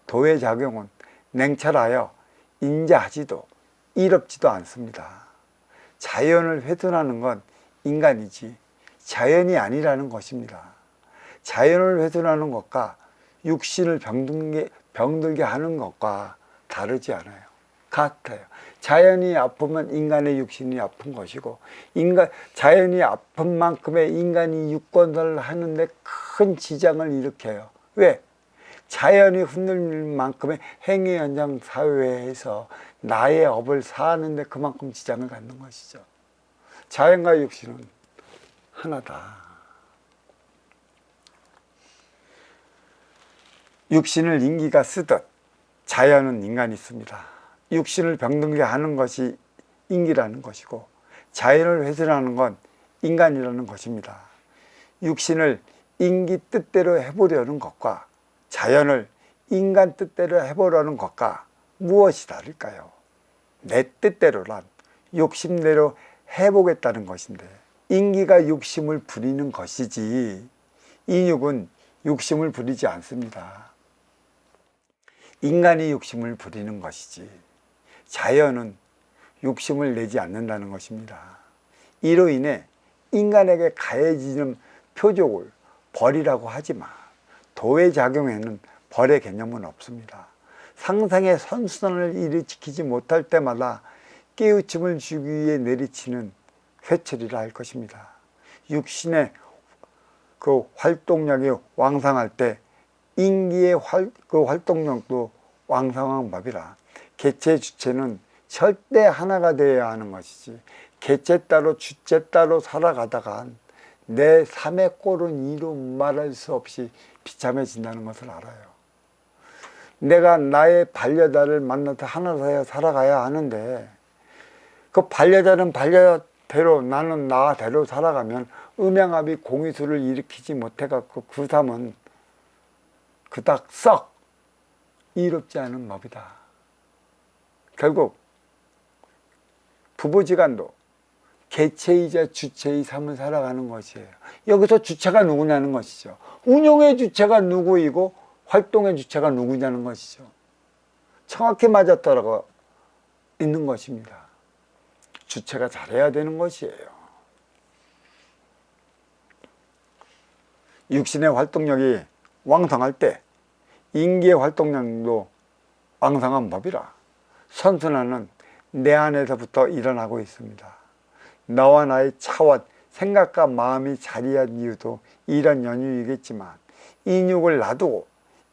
도의 작용은 냉철하여 인자하지도 이롭지도 않습니다. 자연을 훼손하는 건 인간이지 자연이 아니라는 것입니다. 자연을 훼손하는 것과 육신을 병들게 하는 것과 다르지 않아요. 같아요. 자연이 아프면 인간의 육신이 아픈 것이고 자연이 아픈 만큼의 인간이 유권을 하는데 큰 지장을 일으켜요. 왜? 자연이 흔들릴 만큼의 행위 현장 사회에서 나의 업을 사하는데 그만큼 지장을 갖는 것이죠. 자연과 육신은 하나다. 육신을 인기가 쓰듯 자연은 인간이 씁니다. 육신을 병들게 하는 것이 인기라는 것이고 자연을 훼손하는 건 인간이라는 것입니다. 육신을 인기 뜻대로 해보려는 것과 자연을 인간 뜻대로 해보려는 것과 무엇이 다를까요? 내 뜻대로란 욕심대로 해보겠다는 것인데 인기가 욕심을 부리는 것이지 인육은 욕심을 부리지 않습니다. 인간이 욕심을 부리는 것이지 자연은 욕심을 내지 않는다는 것입니다. 이로 인해 인간에게 가해지는 표적을 벌이라고 하지만 도의 작용에는 벌의 개념은 없습니다. 상상의 선순환을 일으키지 못할 때마다 깨우침을 주기 위해 내리치는 회초리라 할 것입니다. 육신의 그 활동력이 왕성할 때 인기의 그 활동력도 왕성한 법이라 개체 주체는 절대 하나가 되어야 하는 것이지 개체 따로 주체 따로 살아가다가 내 삶의 꼴은 이루 말할 수 없이 비참해진다는 것을 알아요. 내가 나의 반려자를 만나서 하나로 살아가야 하는데 그 반려자는 반려대로 나는 나대로 살아가면 음양압이 공유수를 일으키지 못해갖고 그 삶은 그닥 썩 이롭지 않은 법이다. 결국 부부지간도 개체이자 주체의 삶을 살아가는 것이에요. 여기서 주체가 누구냐는 것이죠. 운용의 주체가 누구이고 활동의 주체가 누구냐는 것이죠. 정확히 맞아떨어져 있는 것입니다. 주체가 잘해야 되는 것이에요. 육신의 활동력이 왕성할 때 인기의 활동량도 왕성한 법이라 선순환은 내 안에서부터 일어나고 있습니다. 나와 나의 차원, 생각과 마음이 자리한 이유도 이런 연유이겠지만 인육을 놔두고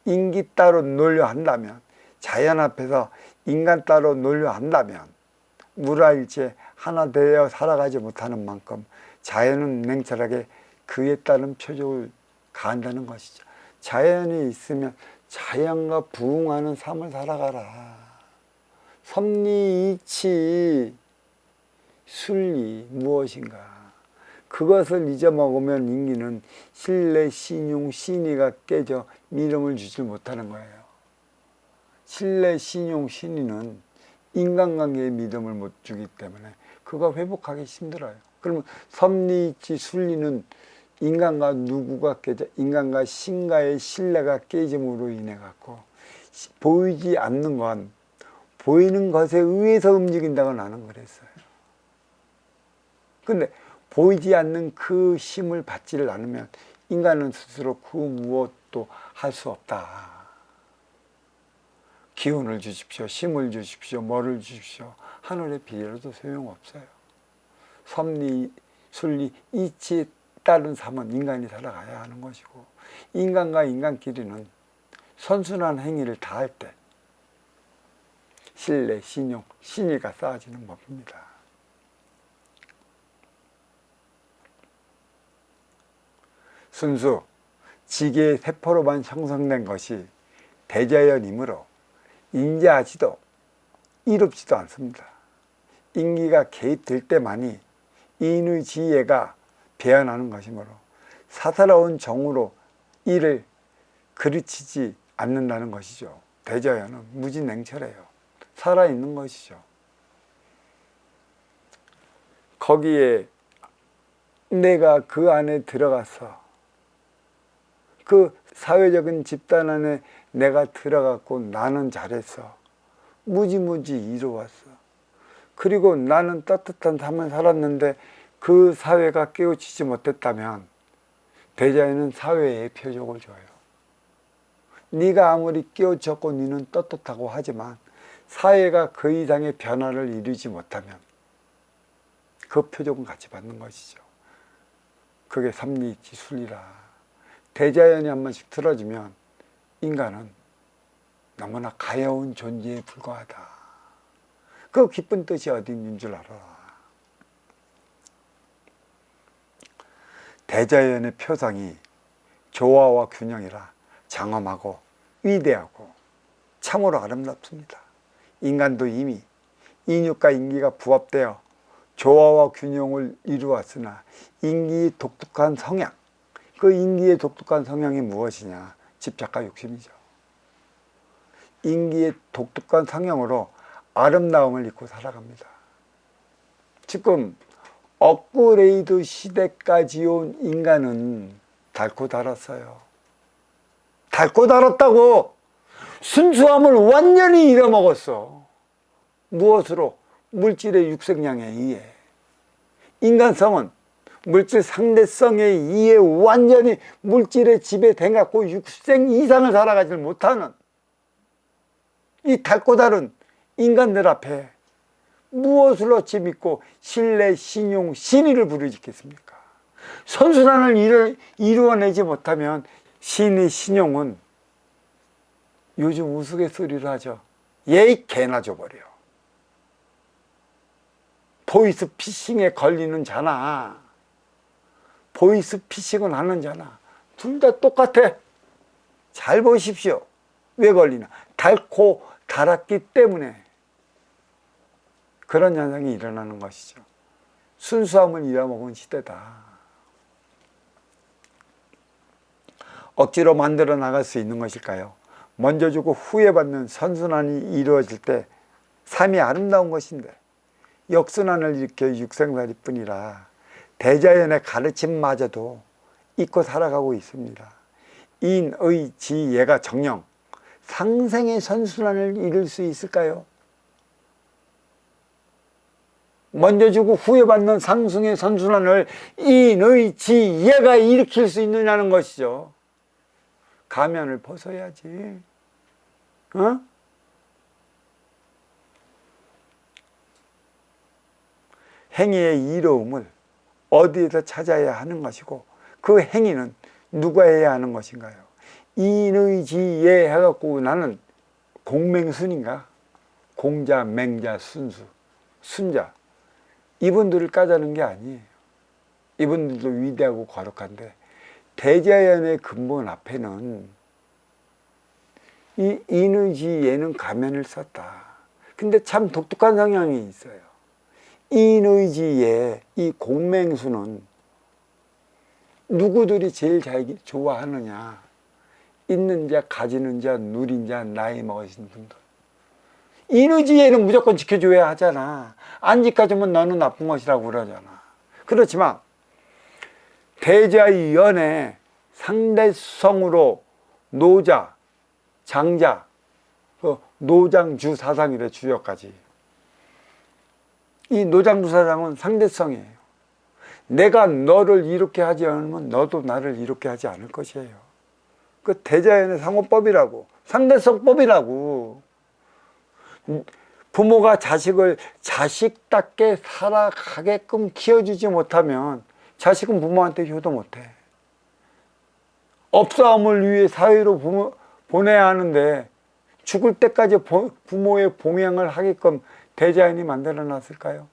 인기 따로 놀려 한다면 자연 앞에서 인간 따로 놀려 한다면 무라일체 하나 되어 살아가지 못하는 만큼 자연은 냉철하게 그에 따른 표적을 가한다는 것이죠. 자연이 있으면 자연과 부응하는 삶을 살아가라. 섭리이치 순리 무엇인가? 그것을 잊어먹으면 인기는 신뢰, 신용, 신의가 깨져 믿음을 주지 못하는 거예요. 신뢰, 신용, 신의는 인간관계에 믿음을 못 주기 때문에 그거 회복하기 힘들어요. 그러면 섭리이치 순리는 인간과 신과의 신뢰가 깨짐으로 인해 갖고 보이지 않는 건 보이는 것에 의해서 움직인다고 나는 그랬어요. 근데 보이지 않는 그 힘을 받지를 않으면 인간은 스스로 그 무엇도 할 수 없다. 기운을 주십시오, 힘을 주십시오, 뭐를 주십시오. 하늘의 비례로도 소용없어요. 섭리, 순리, 이치에 따른 삶은 인간이 살아가야 하는 것이고, 인간과 인간끼리는 선순환 행위를 다할 때 신뢰, 신용, 신의가 쌓아지는 법입니다. 순수 지계의 세포로만 형성된 것이 대자연이므로 인지하지도 이롭지도 않습니다. 인기가 개입될 때만이 인의 지혜가 배어나는 것이므로 사사로운 정으로 이를 그르치지 않는다는 것이죠. 대자연은 무진냉철해요. 살아있는 것이죠. 거기에 내가 그 안에 들어가서 그 사회적인 집단 안에 내가 들어갔고 나는 잘했어. 무지무지 이루었어. 그리고 나는 따뜻한 삶을 살았는데 그 사회가 깨우치지 못했다면 대자연은 사회에 표적을 줘요. 네가 아무리 깨우쳤고 네는 떳떳하고 하지만 사회가 그 이상의 변화를 이루지 못하면 그 표적은 같이 받는 것이죠. 그게 삼리이치 순리라. 대자연이 한 번씩 틀어지면 인간은 너무나 가여운 존재에 불과하다. 그 깊은 뜻이 어디 있는 줄 알아라. 대자연의 표상이 조화와 균형이라 장엄하고 위대하고 참으로 아름답습니다. 인간도 이미 인육과 인기가 부합되어 조화와 균형을 이루었으나 인기의 독특한 성향, 그 인기의 독특한 성향이 무엇이냐? 집착과 욕심이죠. 인기의 독특한 성향으로 아름다움을 잊고 살아갑니다. 지금 업그레이드 시대까지 온 인간은 닳고 닳았어요. 닳고 닳았다고 순수함을 완전히 잃어먹었어. 무엇으로? 물질의 육생량에 의해. 인간성은 물질 상대성에 의해 완전히 물질의 지배 돼갖고 육생 이상을 살아가지 못하는 이 닳고 닳은 인간들 앞에 무엇을 어찌 믿고 신뢰, 신용, 신의를 부르짖겠습니까? 선순환을 이루어내지 못하면 신의, 신용은 요즘 우스갯소리를 하죠. 예의 개나 줘버려. 보이스 피싱에 걸리는 자나 보이스 피싱을 하는 자나 둘 다 똑같아. 잘 보십시오. 왜 걸리나? 닳고 닳았기 때문에 그런 현상이 일어나는 것이죠. 순수함을 잃어먹은 시대다. 억지로 만들어 나갈 수 있는 것일까요? 먼저 주고 후에 받는 선순환이 이루어질 때 삶이 아름다운 것인데 역순환을 일으켜 육생살이 뿐이라 대자연의 가르침마저도 잊고 살아가고 있습니다. 인의 지예가 정령 상생의 선순환을 이룰 수 있을까요? 먼저 주고 후에 받는 상승의 선순환을 인의 지예가 일으킬 수 있느냐는 것이죠. 가면을 벗어야지. 어? 행위의 이로움을 어디에서 찾아야 하는 것이고 그 행위는 누가 해야 하는 것인가요? 인의지예 해갖고 나는 공맹순인가? 공자, 맹자, 순수, 순자 이분들을 까자는 게 아니에요. 이분들도 위대하고 거룩한데 대자연의 근본 앞에는 이 인의지예는 가면을 썼다. 근데 참 독특한 성향이 있어요. 인의지예 이 공맹수는 누구들이 제일 잘 좋아하느냐? 있는 자, 가지는 자, 누린 자, 나이 먹으신 분들. 인의지혜는 무조건 지켜줘야 하잖아. 안 지켜주면 너는 나쁜 것이라고 그러잖아. 그렇지만 대자의 연에 상대성으로 노자, 장자, 노장주 사상이래. 주역까지. 이 노장주 사상은 상대성이에요. 내가 너를 이롭게 하지 않으면 너도 나를 이롭게 하지 않을 것이에요. 그 대자연의 상호법이라고, 상대성법이라고. 부모가 자식을 자식답게 살아가게끔 키워주지 못하면 자식은 부모한테 효도 못해. 업사움을 위해 사회로 보내야 하는데 죽을 때까지 부모의 봉양을 하게끔 대자연이 만들어 놨을까요?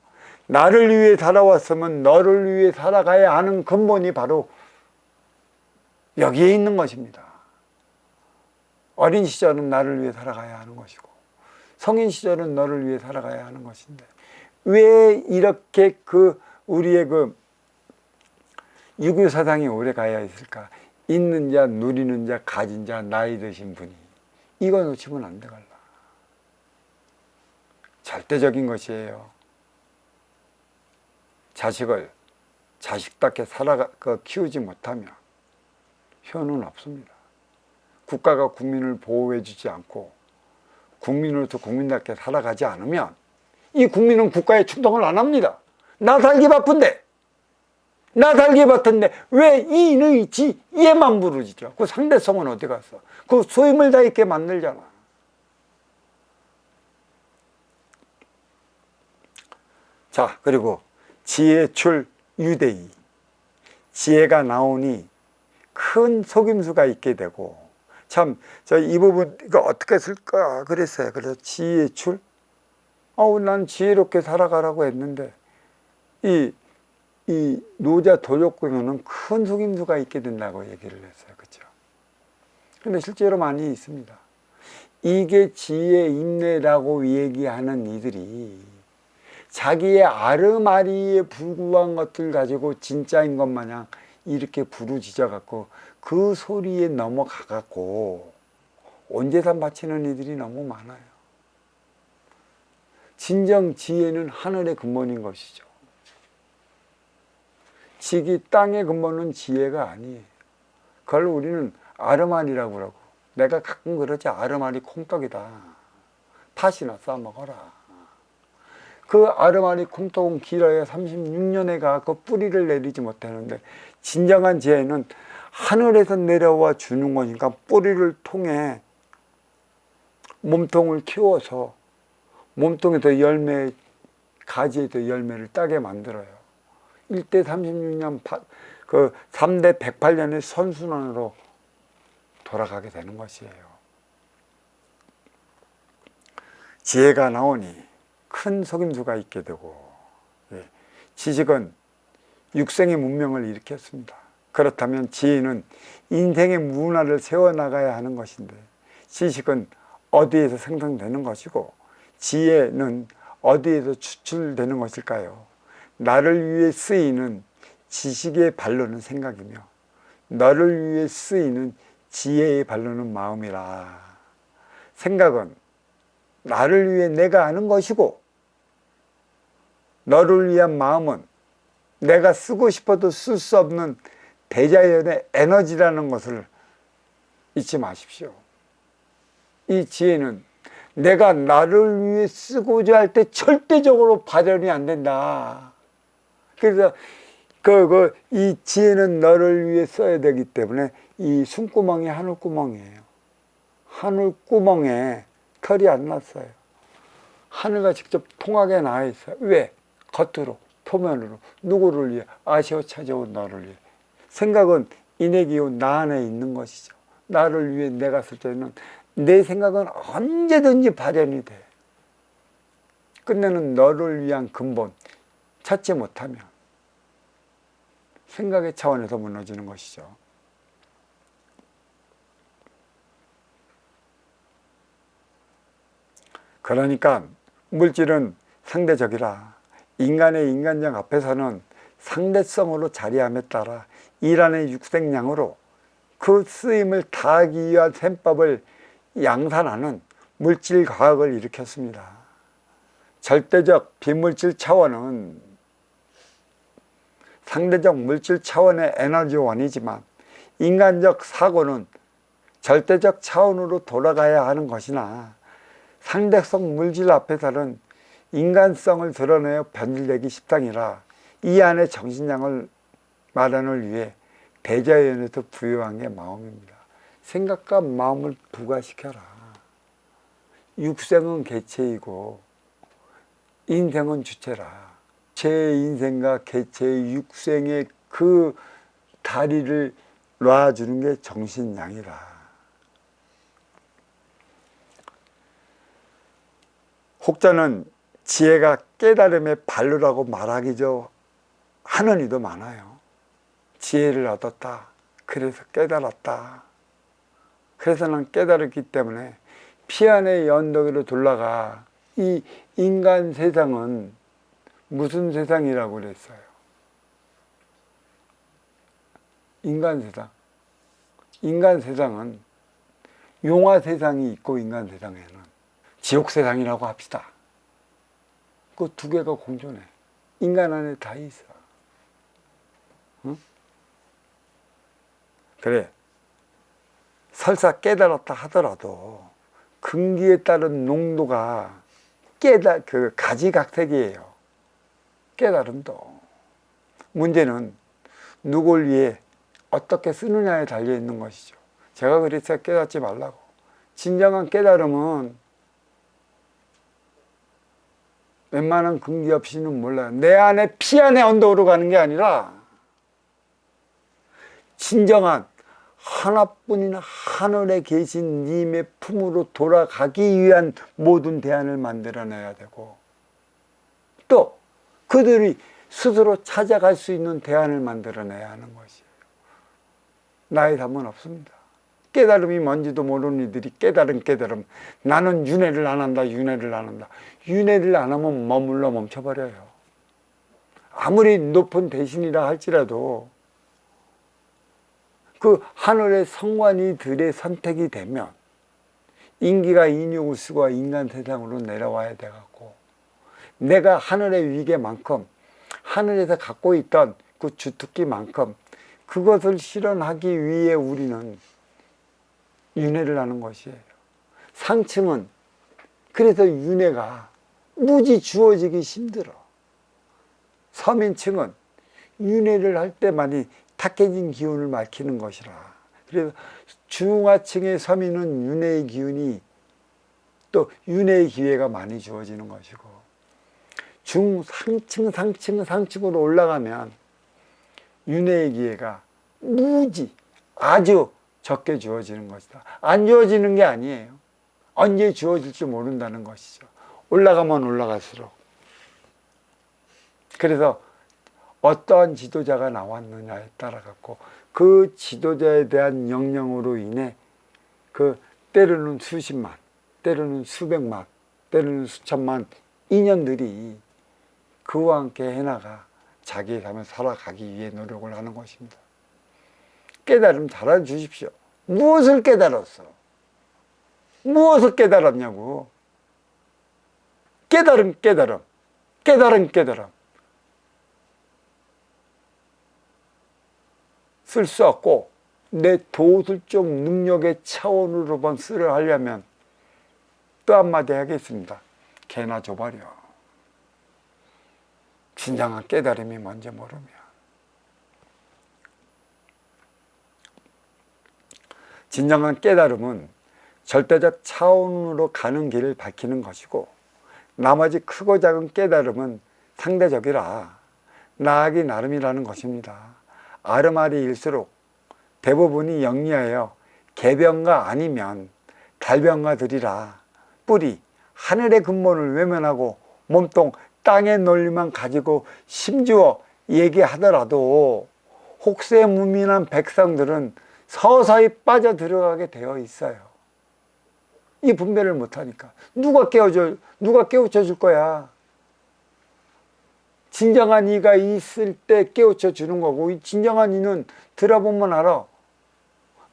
나를 위해 살아왔으면 너를 위해 살아가야 하는 근본이 바로 여기에 있는 것입니다. 어린 시절은 나를 위해 살아가야 하는 것이고 성인 시절은 너를 위해 살아가야 하는 것인데 왜 이렇게 우리의 유교 사상이 오래 가야 했을까? 있는 자, 누리는 자, 가진 자, 나이 드신 분이. 이거 놓치면 안 되갈라. 절대적인 것이에요. 자식을 자식답게 키우지 못하면 효는 없습니다. 국가가 국민을 보호해 주지 않고 국민으로서 국민답게 살아가지 않으면 이 국민은 국가에 충성을 안 합니다. 나 살기 바쁜데 왜 이의 지얘만 부르짖어? 그 상대성은 어디 갔어? 그 소임을 다 있게 만들잖아. 자, 그리고 지혜출 유대이. 지혜가 나오니 큰 속임수가 있게 되고, 참, 이 부분, 이거 어떻게 쓸까? 그랬어요. 그래서 지혜출? 난 지혜롭게 살아가라고 했는데, 이 노자 도적구에는 큰 속임수가 있게 된다고 얘기를 했어요. 그렇죠? 근데 실제로 많이 있습니다. 이게 지혜, 인내라고 얘기하는 이들이 자기의 아르마리에 불구한 것들 가지고 진짜인 것 마냥 이렇게 부르짖어 갖고 그 소리에 넘어가 갖고 온재산 바치는 이들이 너무 많아요. 진정 지혜는 하늘의 근본인 것이죠. 지기 땅의 근본은 지혜가 아니에요. 그걸 우리는 아르마리라고 그러고, 내가 가끔 그러지, 아르마리 콩떡이다. 팥이나 싸먹어라. 그 아르마리 콩떡은 길어야 36년에 가서 뿌리를 내리지 못하는데, 진정한 지혜는 하늘에서 내려와 주는 거니까 뿌리를 통해 몸통을 키워서 몸통에서 가지에서 열매를 따게 만들어요. 1대 36년, 3대 108년의 선순환으로 돌아가게 되는 것이에요. 지혜가 나오니 큰 속임수가 있게 되고, 지식은 육생의 문명을 일으켰습니다. 그렇다면 지혜는 인생의 문화를 세워나가야 하는 것인데, 지식은 어디에서 생성되는 것이고, 지혜는 어디에서 추출되는 것일까요? 나를 위해 쓰이는 지식의 발로는 생각이며 너를 위해 쓰이는 지혜의 발로는 마음이라. 생각은 나를 위해 내가 하는 것이고 너를 위한 마음은 내가 쓰고 싶어도 쓸 수 없는 대자연의 에너지라는 것을 잊지 마십시오. 이 지혜는 내가 나를 위해 쓰고자 할 때 절대적으로 발현이 안 된다. 그래서 이 지혜는 너를 위해 써야 되기 때문에 이 숨구멍이 하늘구멍이에요. 하늘구멍에 털이 안 났어요. 하늘과 직접 통하게 나와 있어요. 왜? 겉으로, 표면으로. 누구를 위해? 아쉬워 찾아온 너를 위해. 생각은 인내기운 나 안에 있는 것이죠. 나를 위해 내가 쓸 때는 내 생각은 언제든지 발현이 돼. 끝내는 너를 위한 근본 찾지 못하면 생각의 차원에서 무너지는 것이죠. 그러니까 물질은 상대적이라. 인간의 인간적 앞에서는 상대성으로 자리함에 따라 일하는 육생량으로 그 쓰임을 다하기 위한 셈법을 양산하는 물질 과학을 일으켰습니다. 절대적 비물질 차원은 상대적 물질 차원의 에너지원이지만 인간적 사고는 절대적 차원으로 돌아가야 하는 것이나 상대성 물질 앞에서는 인간성을 드러내어 변질되기 십상이라 이 안의 정신량을 마련을 위해 대자연에서 부여한 게 마음입니다. 생각과 마음을 부과시켜라. 육생은 개체이고 인생은 주체라. 제 인생과 개체의 육생의 그 다리를 놔주는 게 정신량이라. 혹자는 지혜가 깨달음의 발로라고 말하기죠 하는 이도 많아요. 지혜를 얻었다. 그래서 깨달았다. 그래서 난 깨달았기 때문에 피안의 연덕으로 돌아가. 이 인간 세상은 무슨 세상이라고 그랬어요? 인간 세상. 인간 세상은 용화 세상이 있고 인간 세상에는 지옥 세상이라고 합시다. 그 두 개가 공존해. 인간 안에 다 있어. 응? 그래. 설사 깨달았다 하더라도 근기에 따른 농도가 가지각색이에요. 깨달음도. 문제는 누굴 위해 어떻게 쓰느냐에 달려 있는 것이죠. 제가 그래서 깨닫지 말라고. 진정한 깨달음은 웬만한 근기 없이는 몰라요. 내 안에 피 안에 언덕으로 가는 게 아니라 진정한 하나뿐인 하늘에 계신 님의 품으로 돌아가기 위한 모든 대안을 만들어내야 되고 또 그들이 스스로 찾아갈 수 있는 대안을 만들어내야 하는 것이에요. 나의 답은 없습니다. 깨달음이 뭔지도 모르는 이들이 깨달음 나는 윤회를 안 한다. 윤회를 안 한다. 윤회를 안 하면 머물러 멈춰버려요. 아무리 높은 대신이라 할지라도 그 하늘의 성관이들의 선택이 되면 인기가 인육을 쓰고 인간 세상으로 내려와야 돼갖고 내가 하늘의 위계만큼 하늘에서 갖고 있던 그 주특기만큼 그것을 실현하기 위해 우리는 윤회를 하는 것이에요. 상층은 그래서 윤회가 무지 주어지기 힘들어. 서민층은 윤회를 할 때만이 탁해진 기운을 밝히는 것이라. 그래서 중하층의 서민은 윤회의 기운이 또 윤회의 기회가 많이 주어지는 것이고 상층으로 올라가면 윤회의 기회가 무지 아주 적게 주어지는 것이다. 안 주어지는 게 아니에요. 언제 주어질지 모른다는 것이죠. 올라가면 올라갈수록. 그래서 어떠한 지도자가 나왔느냐에 따라 갖고 그 지도자에 대한 영향으로 인해 그 때로는 수십만, 때로는 수백만, 때로는 수천만 인연들이 그와 함께 해나가 자기의 삶을 살아가기 위해 노력을 하는 것입니다. 깨달음 잘 알아주십시오. 무엇을 깨달았어? 무엇을 깨달았냐고. 깨달음. 쓸 수 없고 내 도술적 능력의 차원으로만 쓰려 하려면 또 한마디 하겠습니다. 개나 줘버려. 진정한 깨달음이 뭔지 모르면. 진정한 깨달음은 절대적 차원으로 가는 길을 밝히는 것이고 나머지 크고 작은 깨달음은 상대적이라 나하기 나름이라는 것입니다. 아르마리일수록 대부분이 영리하여 개병가 아니면 달병가들이라 뿌리 하늘의 근본을 외면하고 몸통 땅의 논리만 가지고 심지어 얘기하더라도 혹세무민한 백성들은 서서히 빠져들어가게 되어 있어요. 이 분별을 못하니까. 누가 깨우쳐 줄 거야. 진정한 이가 있을 때 깨우쳐 주는 거고 이 진정한 이는 들어보면 알아.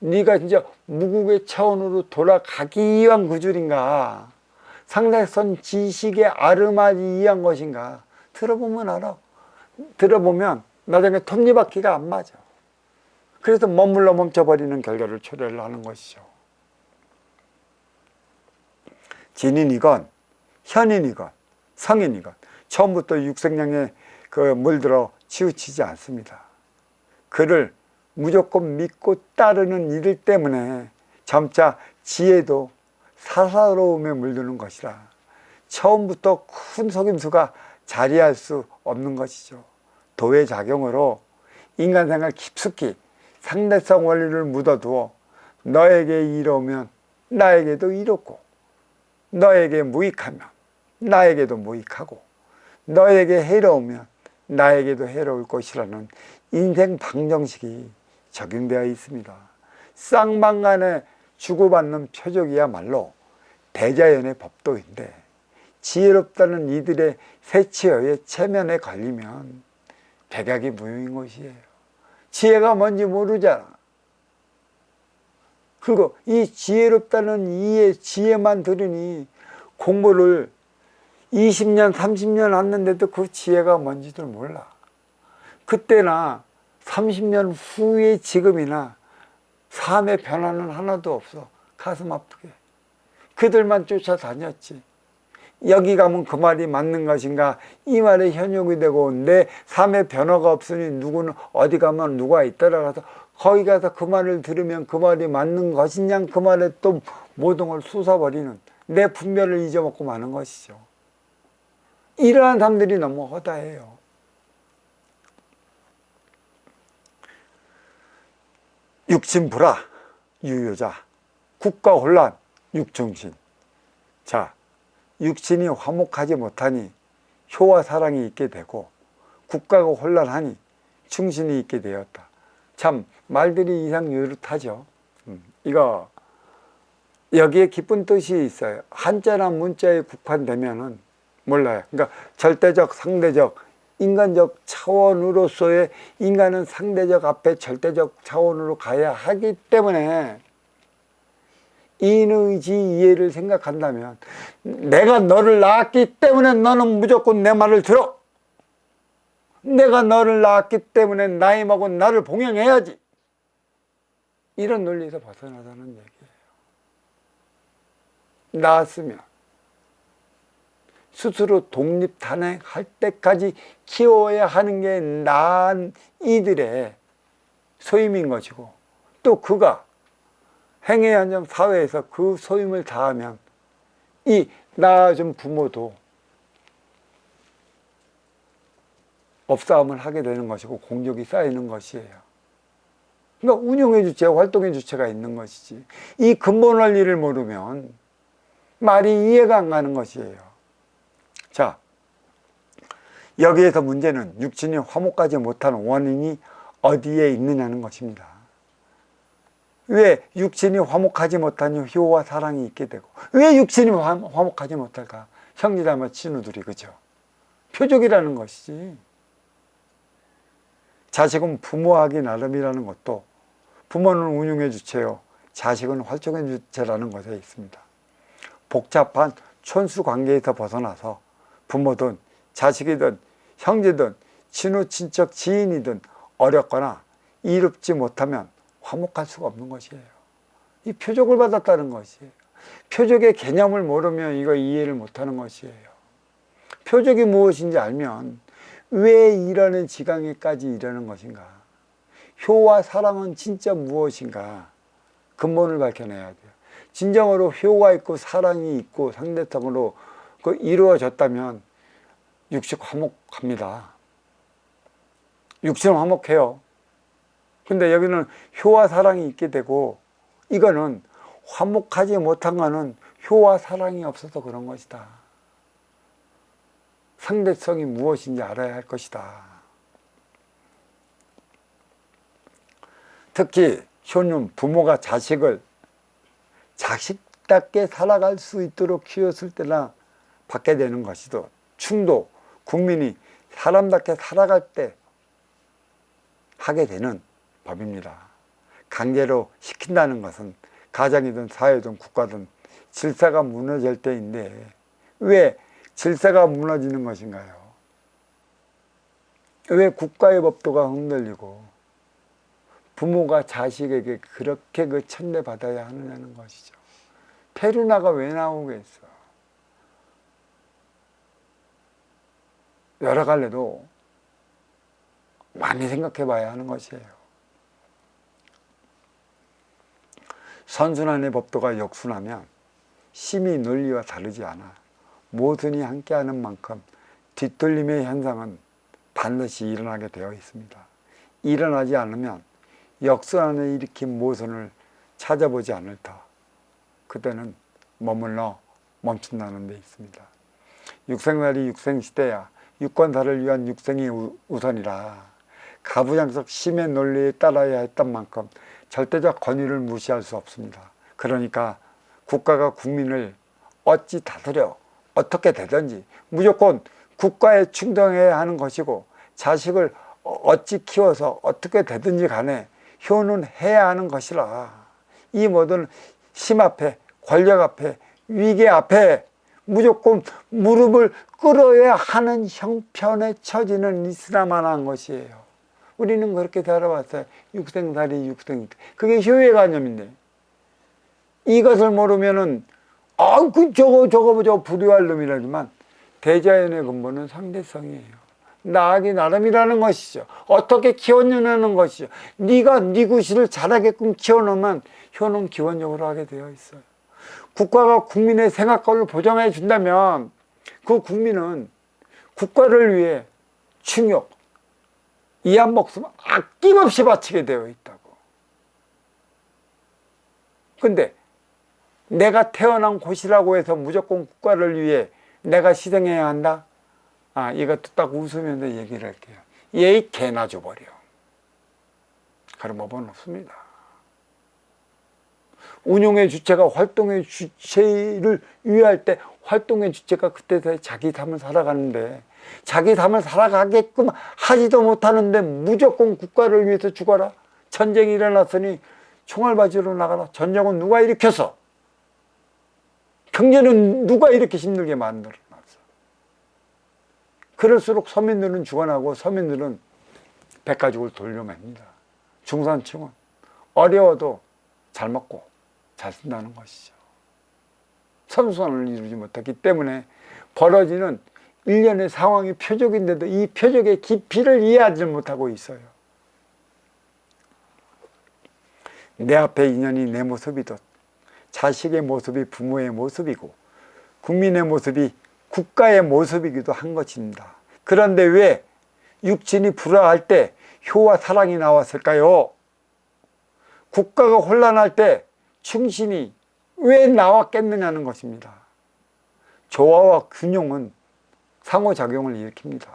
네가 진짜 무국의 차원으로 돌아가기 위한 구줄인가 상대선 지식의 아르마지 위한 것인가 들어보면 알아. 들어보면 나중에 톱니바퀴가 안 맞아. 그래서 머물러 멈춰버리는 결과를 초래를 하는 것이죠. 진인이건 현인이건 성인이건 처음부터 육생량에 물들어 치우치지 않습니다. 그를 무조건 믿고 따르는 이들 때문에 점차 지혜도 사사로움에 물드는 것이라 처음부터 큰 속임수가 자리할 수 없는 것이죠. 도회작용으로 인간생활 깊숙이 상대성 원리를 묻어두어 너에게 이로우면 나에게도 이롭고 너에게 무익하면 나에게도 무익하고 너에게 해로우면 나에게도 해로울 것이라는 인생 방정식이 적용되어 있습니다. 쌍방간에 주고받는 표적이야말로 대자연의 법도인데 지혜롭다는 이들의 세치어의 체면에 걸리면 백약이 무용인 것이에요. 지혜가 뭔지 모르잖아. 그리고 이 지혜롭다는 이의 지혜만 들으니 공부를 20년, 30년 했는데도 그 지혜가 뭔지도 몰라. 그때나 30년 후의 지금이나 삶의 변화는 하나도 없어. 가슴 아프게. 그들만 쫓아다녔지. 여기 가면 그 말이 맞는 것인가? 이 말에 현혹이 되고 내 삶의 변화가 없으니 누구는 어디 가면 누가 있더라 가서 거기 가서 그 말을 들으면 그 말이 맞는 것이냐 그 말에 또 모든 걸 쑤숴버리는 내 분별을 잊어먹고 마는 것이죠. 이러한 사람들이 너무 허다해요. 육신불화, 유효자, 국가혼란, 육중신. 자, 육신이 화목하지 못하니 효와 사랑이 있게 되고 국가가 혼란하니 충신이 있게 되었다. 참 말들이 이상 유릇하죠. 이거 여기에 깊은 뜻이 있어요. 한자나 문자에 국한되면은 몰라요. 그러니까 절대적, 상대적, 인간적 차원으로서의 인간은 상대적 앞에 절대적 차원으로 가야 하기 때문에 인의지 이해를 생각한다면 내가 너를 낳았기 때문에 너는 무조건 내 말을 들어. 내가 너를 낳았기 때문에 나이 먹은 나를 봉양해야지. 이런 논리에서 벗어나자는 얘기예요. 낳았으면 스스로 독립단행할 때까지 키워야 하는 게 낳은 이들의 소임인 것이고 또 그가 행해한정 사회에서 그 소임을 다하면 이 낳아준 부모도 업싸움을 하게 되는 것이고 공적이 쌓이는 것이에요. 그러니까 운영의 주체, 활동의 주체가 있는 것이지. 이 근본 원리를 모르면 말이 이해가 안 가는 것이에요. 자, 여기에서 문제는 육신이 화목하지 못하는 원인이 어디에 있느냐는 것입니다. 왜 육신이 화목하지 못하니 효와 사랑이 있게 되고 왜 육신이 화목하지 못할까? 형제자매 친구들이 그죠? 표적이라는 것이지. 자식은 부모하기 나름이라는 것도 부모는 운용의 주체요 자식은 활동의 주체라는 것에 있습니다. 복잡한 촌수 관계에서 벗어나서 부모든 자식이든 형제든 친후 친척 지인이든 어렵거나 이롭지 못하면 화목할 수가 없는 것이에요. 이 표적을 받았다는 것이에요. 표적의 개념을 모르면 이거 이해를 못하는 것이에요. 표적이 무엇인지 알면 왜 이러는 지강에까지 이러는 것인가? 효와 사랑은 진짜 무엇인가? 근본을 밝혀내야 돼요. 진정으로 효가 있고 사랑이 있고 상대성으로 이루어졌다면 육식 화목합니다. 육신은 화목해요. 근데 여기는 효와 사랑이 있게 되고 이거는 화목하지 못한 거는 효와 사랑이 없어서 그런 것이다. 상대성이 무엇인지 알아야 할 것이다. 특히 효는 부모가 자식을 자식답게 살아갈 수 있도록 키웠을 때나 받게 되는 것이도 충도 국민이 사람답게 살아갈 때 하게 되는 법입니다. 강제로 시킨다는 것은 가정이든 사회든 국가든 질서가 무너질 때인데 왜 질서가 무너지는 것인가요? 왜 국가의 법도가 흔들리고 부모가 자식에게 그렇게 그 천대받아야 하느냐는 것이죠. 페루나가 왜 나오겠어? 여러 갈래도 많이 생각해 봐야 하는 것이에요. 선순환의 법도가 역순하면 심의 논리와 다르지 않아 모순이 함께하는 만큼 뒤틀림의 현상은 반드시 일어나게 되어 있습니다. 일어나지 않으면 역순환을 일으킨 모순을 찾아보지 않을 터 그때는 머물러 멈춘다는 데 있습니다. 육생살이 육생시대야 유권사를 위한 육생이 우선이라 가부장적 심의 논리에 따라야 했던 만큼 절대적 권위를 무시할 수 없습니다. 그러니까 국가가 국민을 어찌 다스려 어떻게 되든지 무조건 국가에 충성해야 하는 것이고 자식을 어찌 키워서 어떻게 되든지 간에 효는해야 하는 것이라 이 모든 심 앞에 권력 앞에 위계 앞에 무조건 무릎을 꿇어야 하는 형편에 처지는 있으나마나 한 것이에요. 우리는 그렇게 살아왔어요. 육생살이 육생. 그게 효의관념인데 이것을 모르면은 저거 불효할 놈이라지만 대자연의 근본은 상대성이에요. 나하기 나름이라는 것이죠. 어떻게 키워내는 것이죠. 네가 네 구실을 잘하게끔 키워놓으면 효는 기본적으로 하게 되어 있어요. 국가가 국민의 생활권을 보장해 준다면 그 국민은 국가를 위해 충욕, 이한 목숨 아낌없이 바치게 되어 있다고. 근데 내가 태어난 곳이라고 해서 무조건 국가를 위해 내가 희생해야 한다? 이것도 딱 웃으면서 얘기를 할게요. 얘 개나 줘버려. 그런 법은 없습니다. 운용의 주체가 활동의 주체를 위할 때 활동의 주체가 그때서야 자기 삶을 살아가는데 자기 삶을 살아가게끔 하지도 못하는데 무조건 국가를 위해서 죽어라. 전쟁이 일어났으니 총알 바지로 나가라. 전쟁은 누가 일으켰어? 경제는 누가 이렇게 힘들게 만들어놨어? 그럴수록 서민들은 죽어나고 서민들은 백가죽을 돌려맵니다. 중산층은 어려워도 잘 먹고 잘 쓴다는 것이죠. 선순환을 이루지 못했기 때문에 벌어지는 일련의 상황이 표적인데도 이 표적의 깊이를 이해하지 못하고 있어요. 내 앞에 인연이 내 모습이듯 자식의 모습이 부모의 모습이고 국민의 모습이 국가의 모습이기도 한 것입니다. 그런데 왜 육친이 불화할 때 효와 사랑이 나왔을까요? 국가가 혼란할 때 충신이 왜 나왔겠느냐는 것입니다. 조화와 균형은 상호작용을 일으킵니다.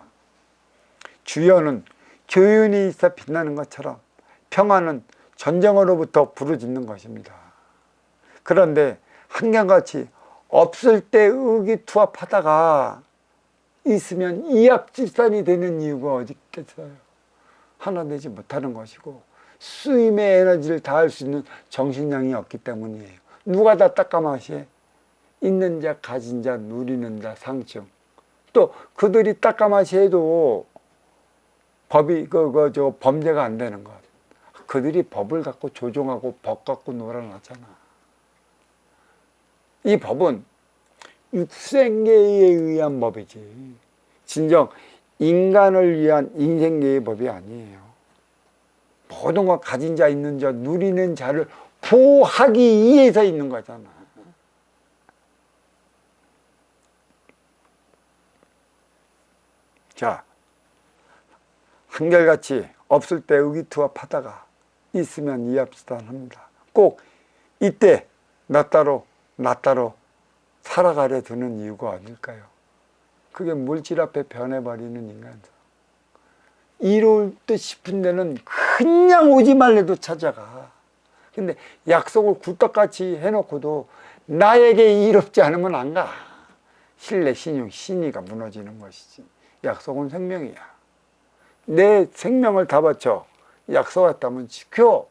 주연은 교윤이 있어 빛나는 것처럼 평화는 전쟁으로부터 부르짖는 것입니다. 그런데 한결같이 없을 때 의기투합하다가 있으면 이합집산이 되는 이유가 어디 있겠어요? 하나 되지 못하는 것이고 쓰임의 에너지를 다할 수 있는 정신량이 없기 때문이에요. 누가 다 따까마시에? 있는 자, 가진 자, 누리는 자, 상층. 또 그들이 따까마시해도 법이 범죄가 안 되는 것. 그들이 법을 갖고 조종하고 법 갖고 놀아놨잖아. 이 법은 육생계에 의한 법이지 진정 인간을 위한 인생계의 법이 아니에요. 모든 것 가진 자, 있는 자, 누리는 자를 보호하기 위해서 있는 거잖아. 자, 한결같이 없을 때 의기투합하다가 있으면 이합집산합니다. 꼭 이때 나 따로 살아가려 드는 이유가 어딜까요? 그게 물질 앞에 변해버리는 인간성. 이룰 듯 싶은 데는 그냥 오지 말래도 찾아가. 근데 약속을 굴떡같이 해놓고도 나에게 이롭지 않으면 안 가. 신뢰, 신용, 신의가 무너지는 것이지. 약속은 생명이야. 내 생명을 다 바쳐 약속했다면 지켜.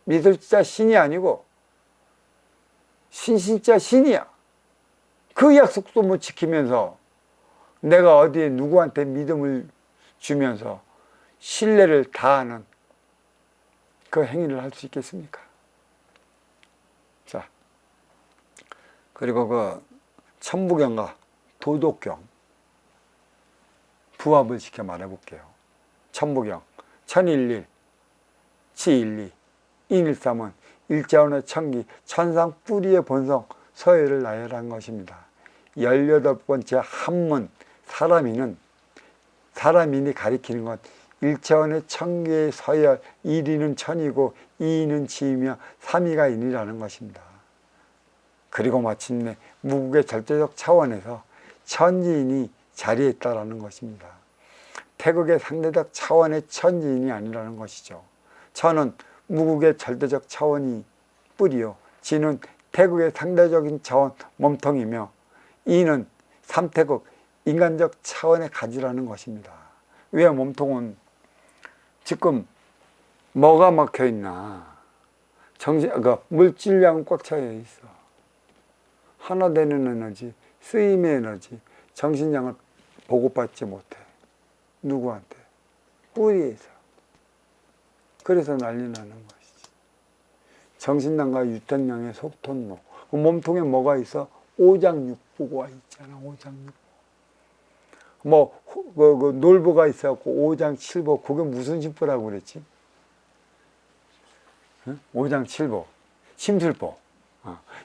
믿을 자 신이 아니고 신신자 신이야. 그 약속도 못 지키면서 내가 어디에 누구한테 믿음을 주면서 신뢰를 다하는 그 행위를 할 수 있겠습니까? 자, 그리고 그 천부경과 도덕경 부합을 시켜 말해볼게요. 천부경 천일일 치일리 인일삼은 일자원의 천기 천상 뿌리의 본성 서열을 나열한 것입니다. 18번째 한문 사람인이 가리키는 것 일차원의 천기의 서열 1위는 천이고 2위는 지이며 3위가 인이라는 것입니다. 그리고 마침내 무국의 절대적 차원에서 천지인이 자리했다라는 것입니다. 태극의 상대적 차원의 천지인이 아니라는 것이죠. 천은 무국의 절대적 차원이 뿌리요, 지는 태극의 상대적인 차원 몸통이며 이는 삼태극 인간적 차원의 가지라는 것입니다. 왜 몸통은 지금 뭐가 막혀 있나? 물질량은 꽉 차여 있어. 하나 되는 에너지, 쓰임의 에너지, 정신량을 보고받지 못해. 누구한테? 뿌리에서. 그래서 난리 나는 것이지. 정신량과 유탄량의 속톤노. 그 몸통에 뭐가 있어? 오장육부가 있잖아. 오장육부. 놀부가 있어갖고 오장칠보. 그게 무슨 심보라고 그랬지? 응? 오장칠보. 심술보.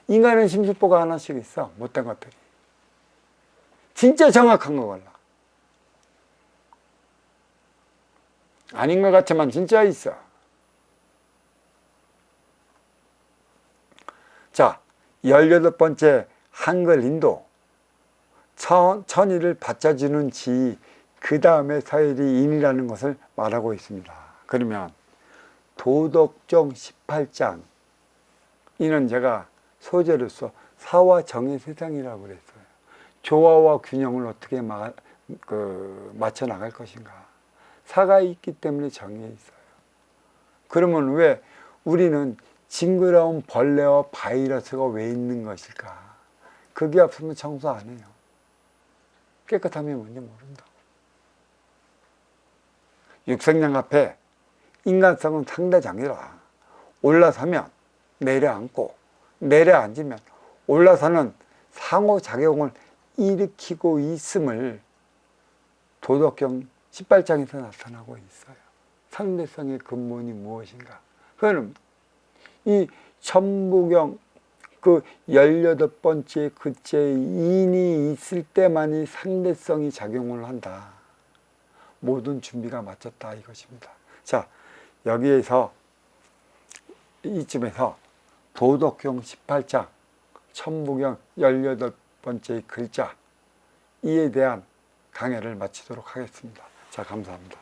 인간은 심술보가 하나씩 있어. 못된 것들이. 진짜 정확한 거 골라. 아닌 것 같지만 진짜 있어. 자, 18번째 한글 인도. 천의를 받쳐주는 지, 그 다음에 서열이 인이라는 것을 말하고 있습니다. 그러면 도덕경 18장, 이는 제가 소재로서 사와 정의 세상이라고 그랬어요. 조화와 균형을 어떻게 맞춰 나갈 것인가. 사가 있기 때문에 정이 있어요. 그러면 왜 우리는 징그러운 벌레와 바이러스가 왜 있는 것일까? 그게 없으면 청소 안 해요. 깨끗하면 뭔지 모른다고. 육생량 앞에 인간성은 상대장이라. 올라서면 내려앉고 내려앉으면 올라서는 상호작용을 일으키고 있음을 도덕경 18장에서 나타나고 있어요. 상대성의 근본이 무엇인가? 그거는 이 천부경 그 18번째 그째 인이 있을 때만이 상대성이 작용을 한다. 모든 준비가 마쳤다 이것입니다. 자, 여기에서 이쯤에서 도덕경 18장 천부경 18번째 글자 이에 대한 강해를 마치도록 하겠습니다. 자, 감사합니다.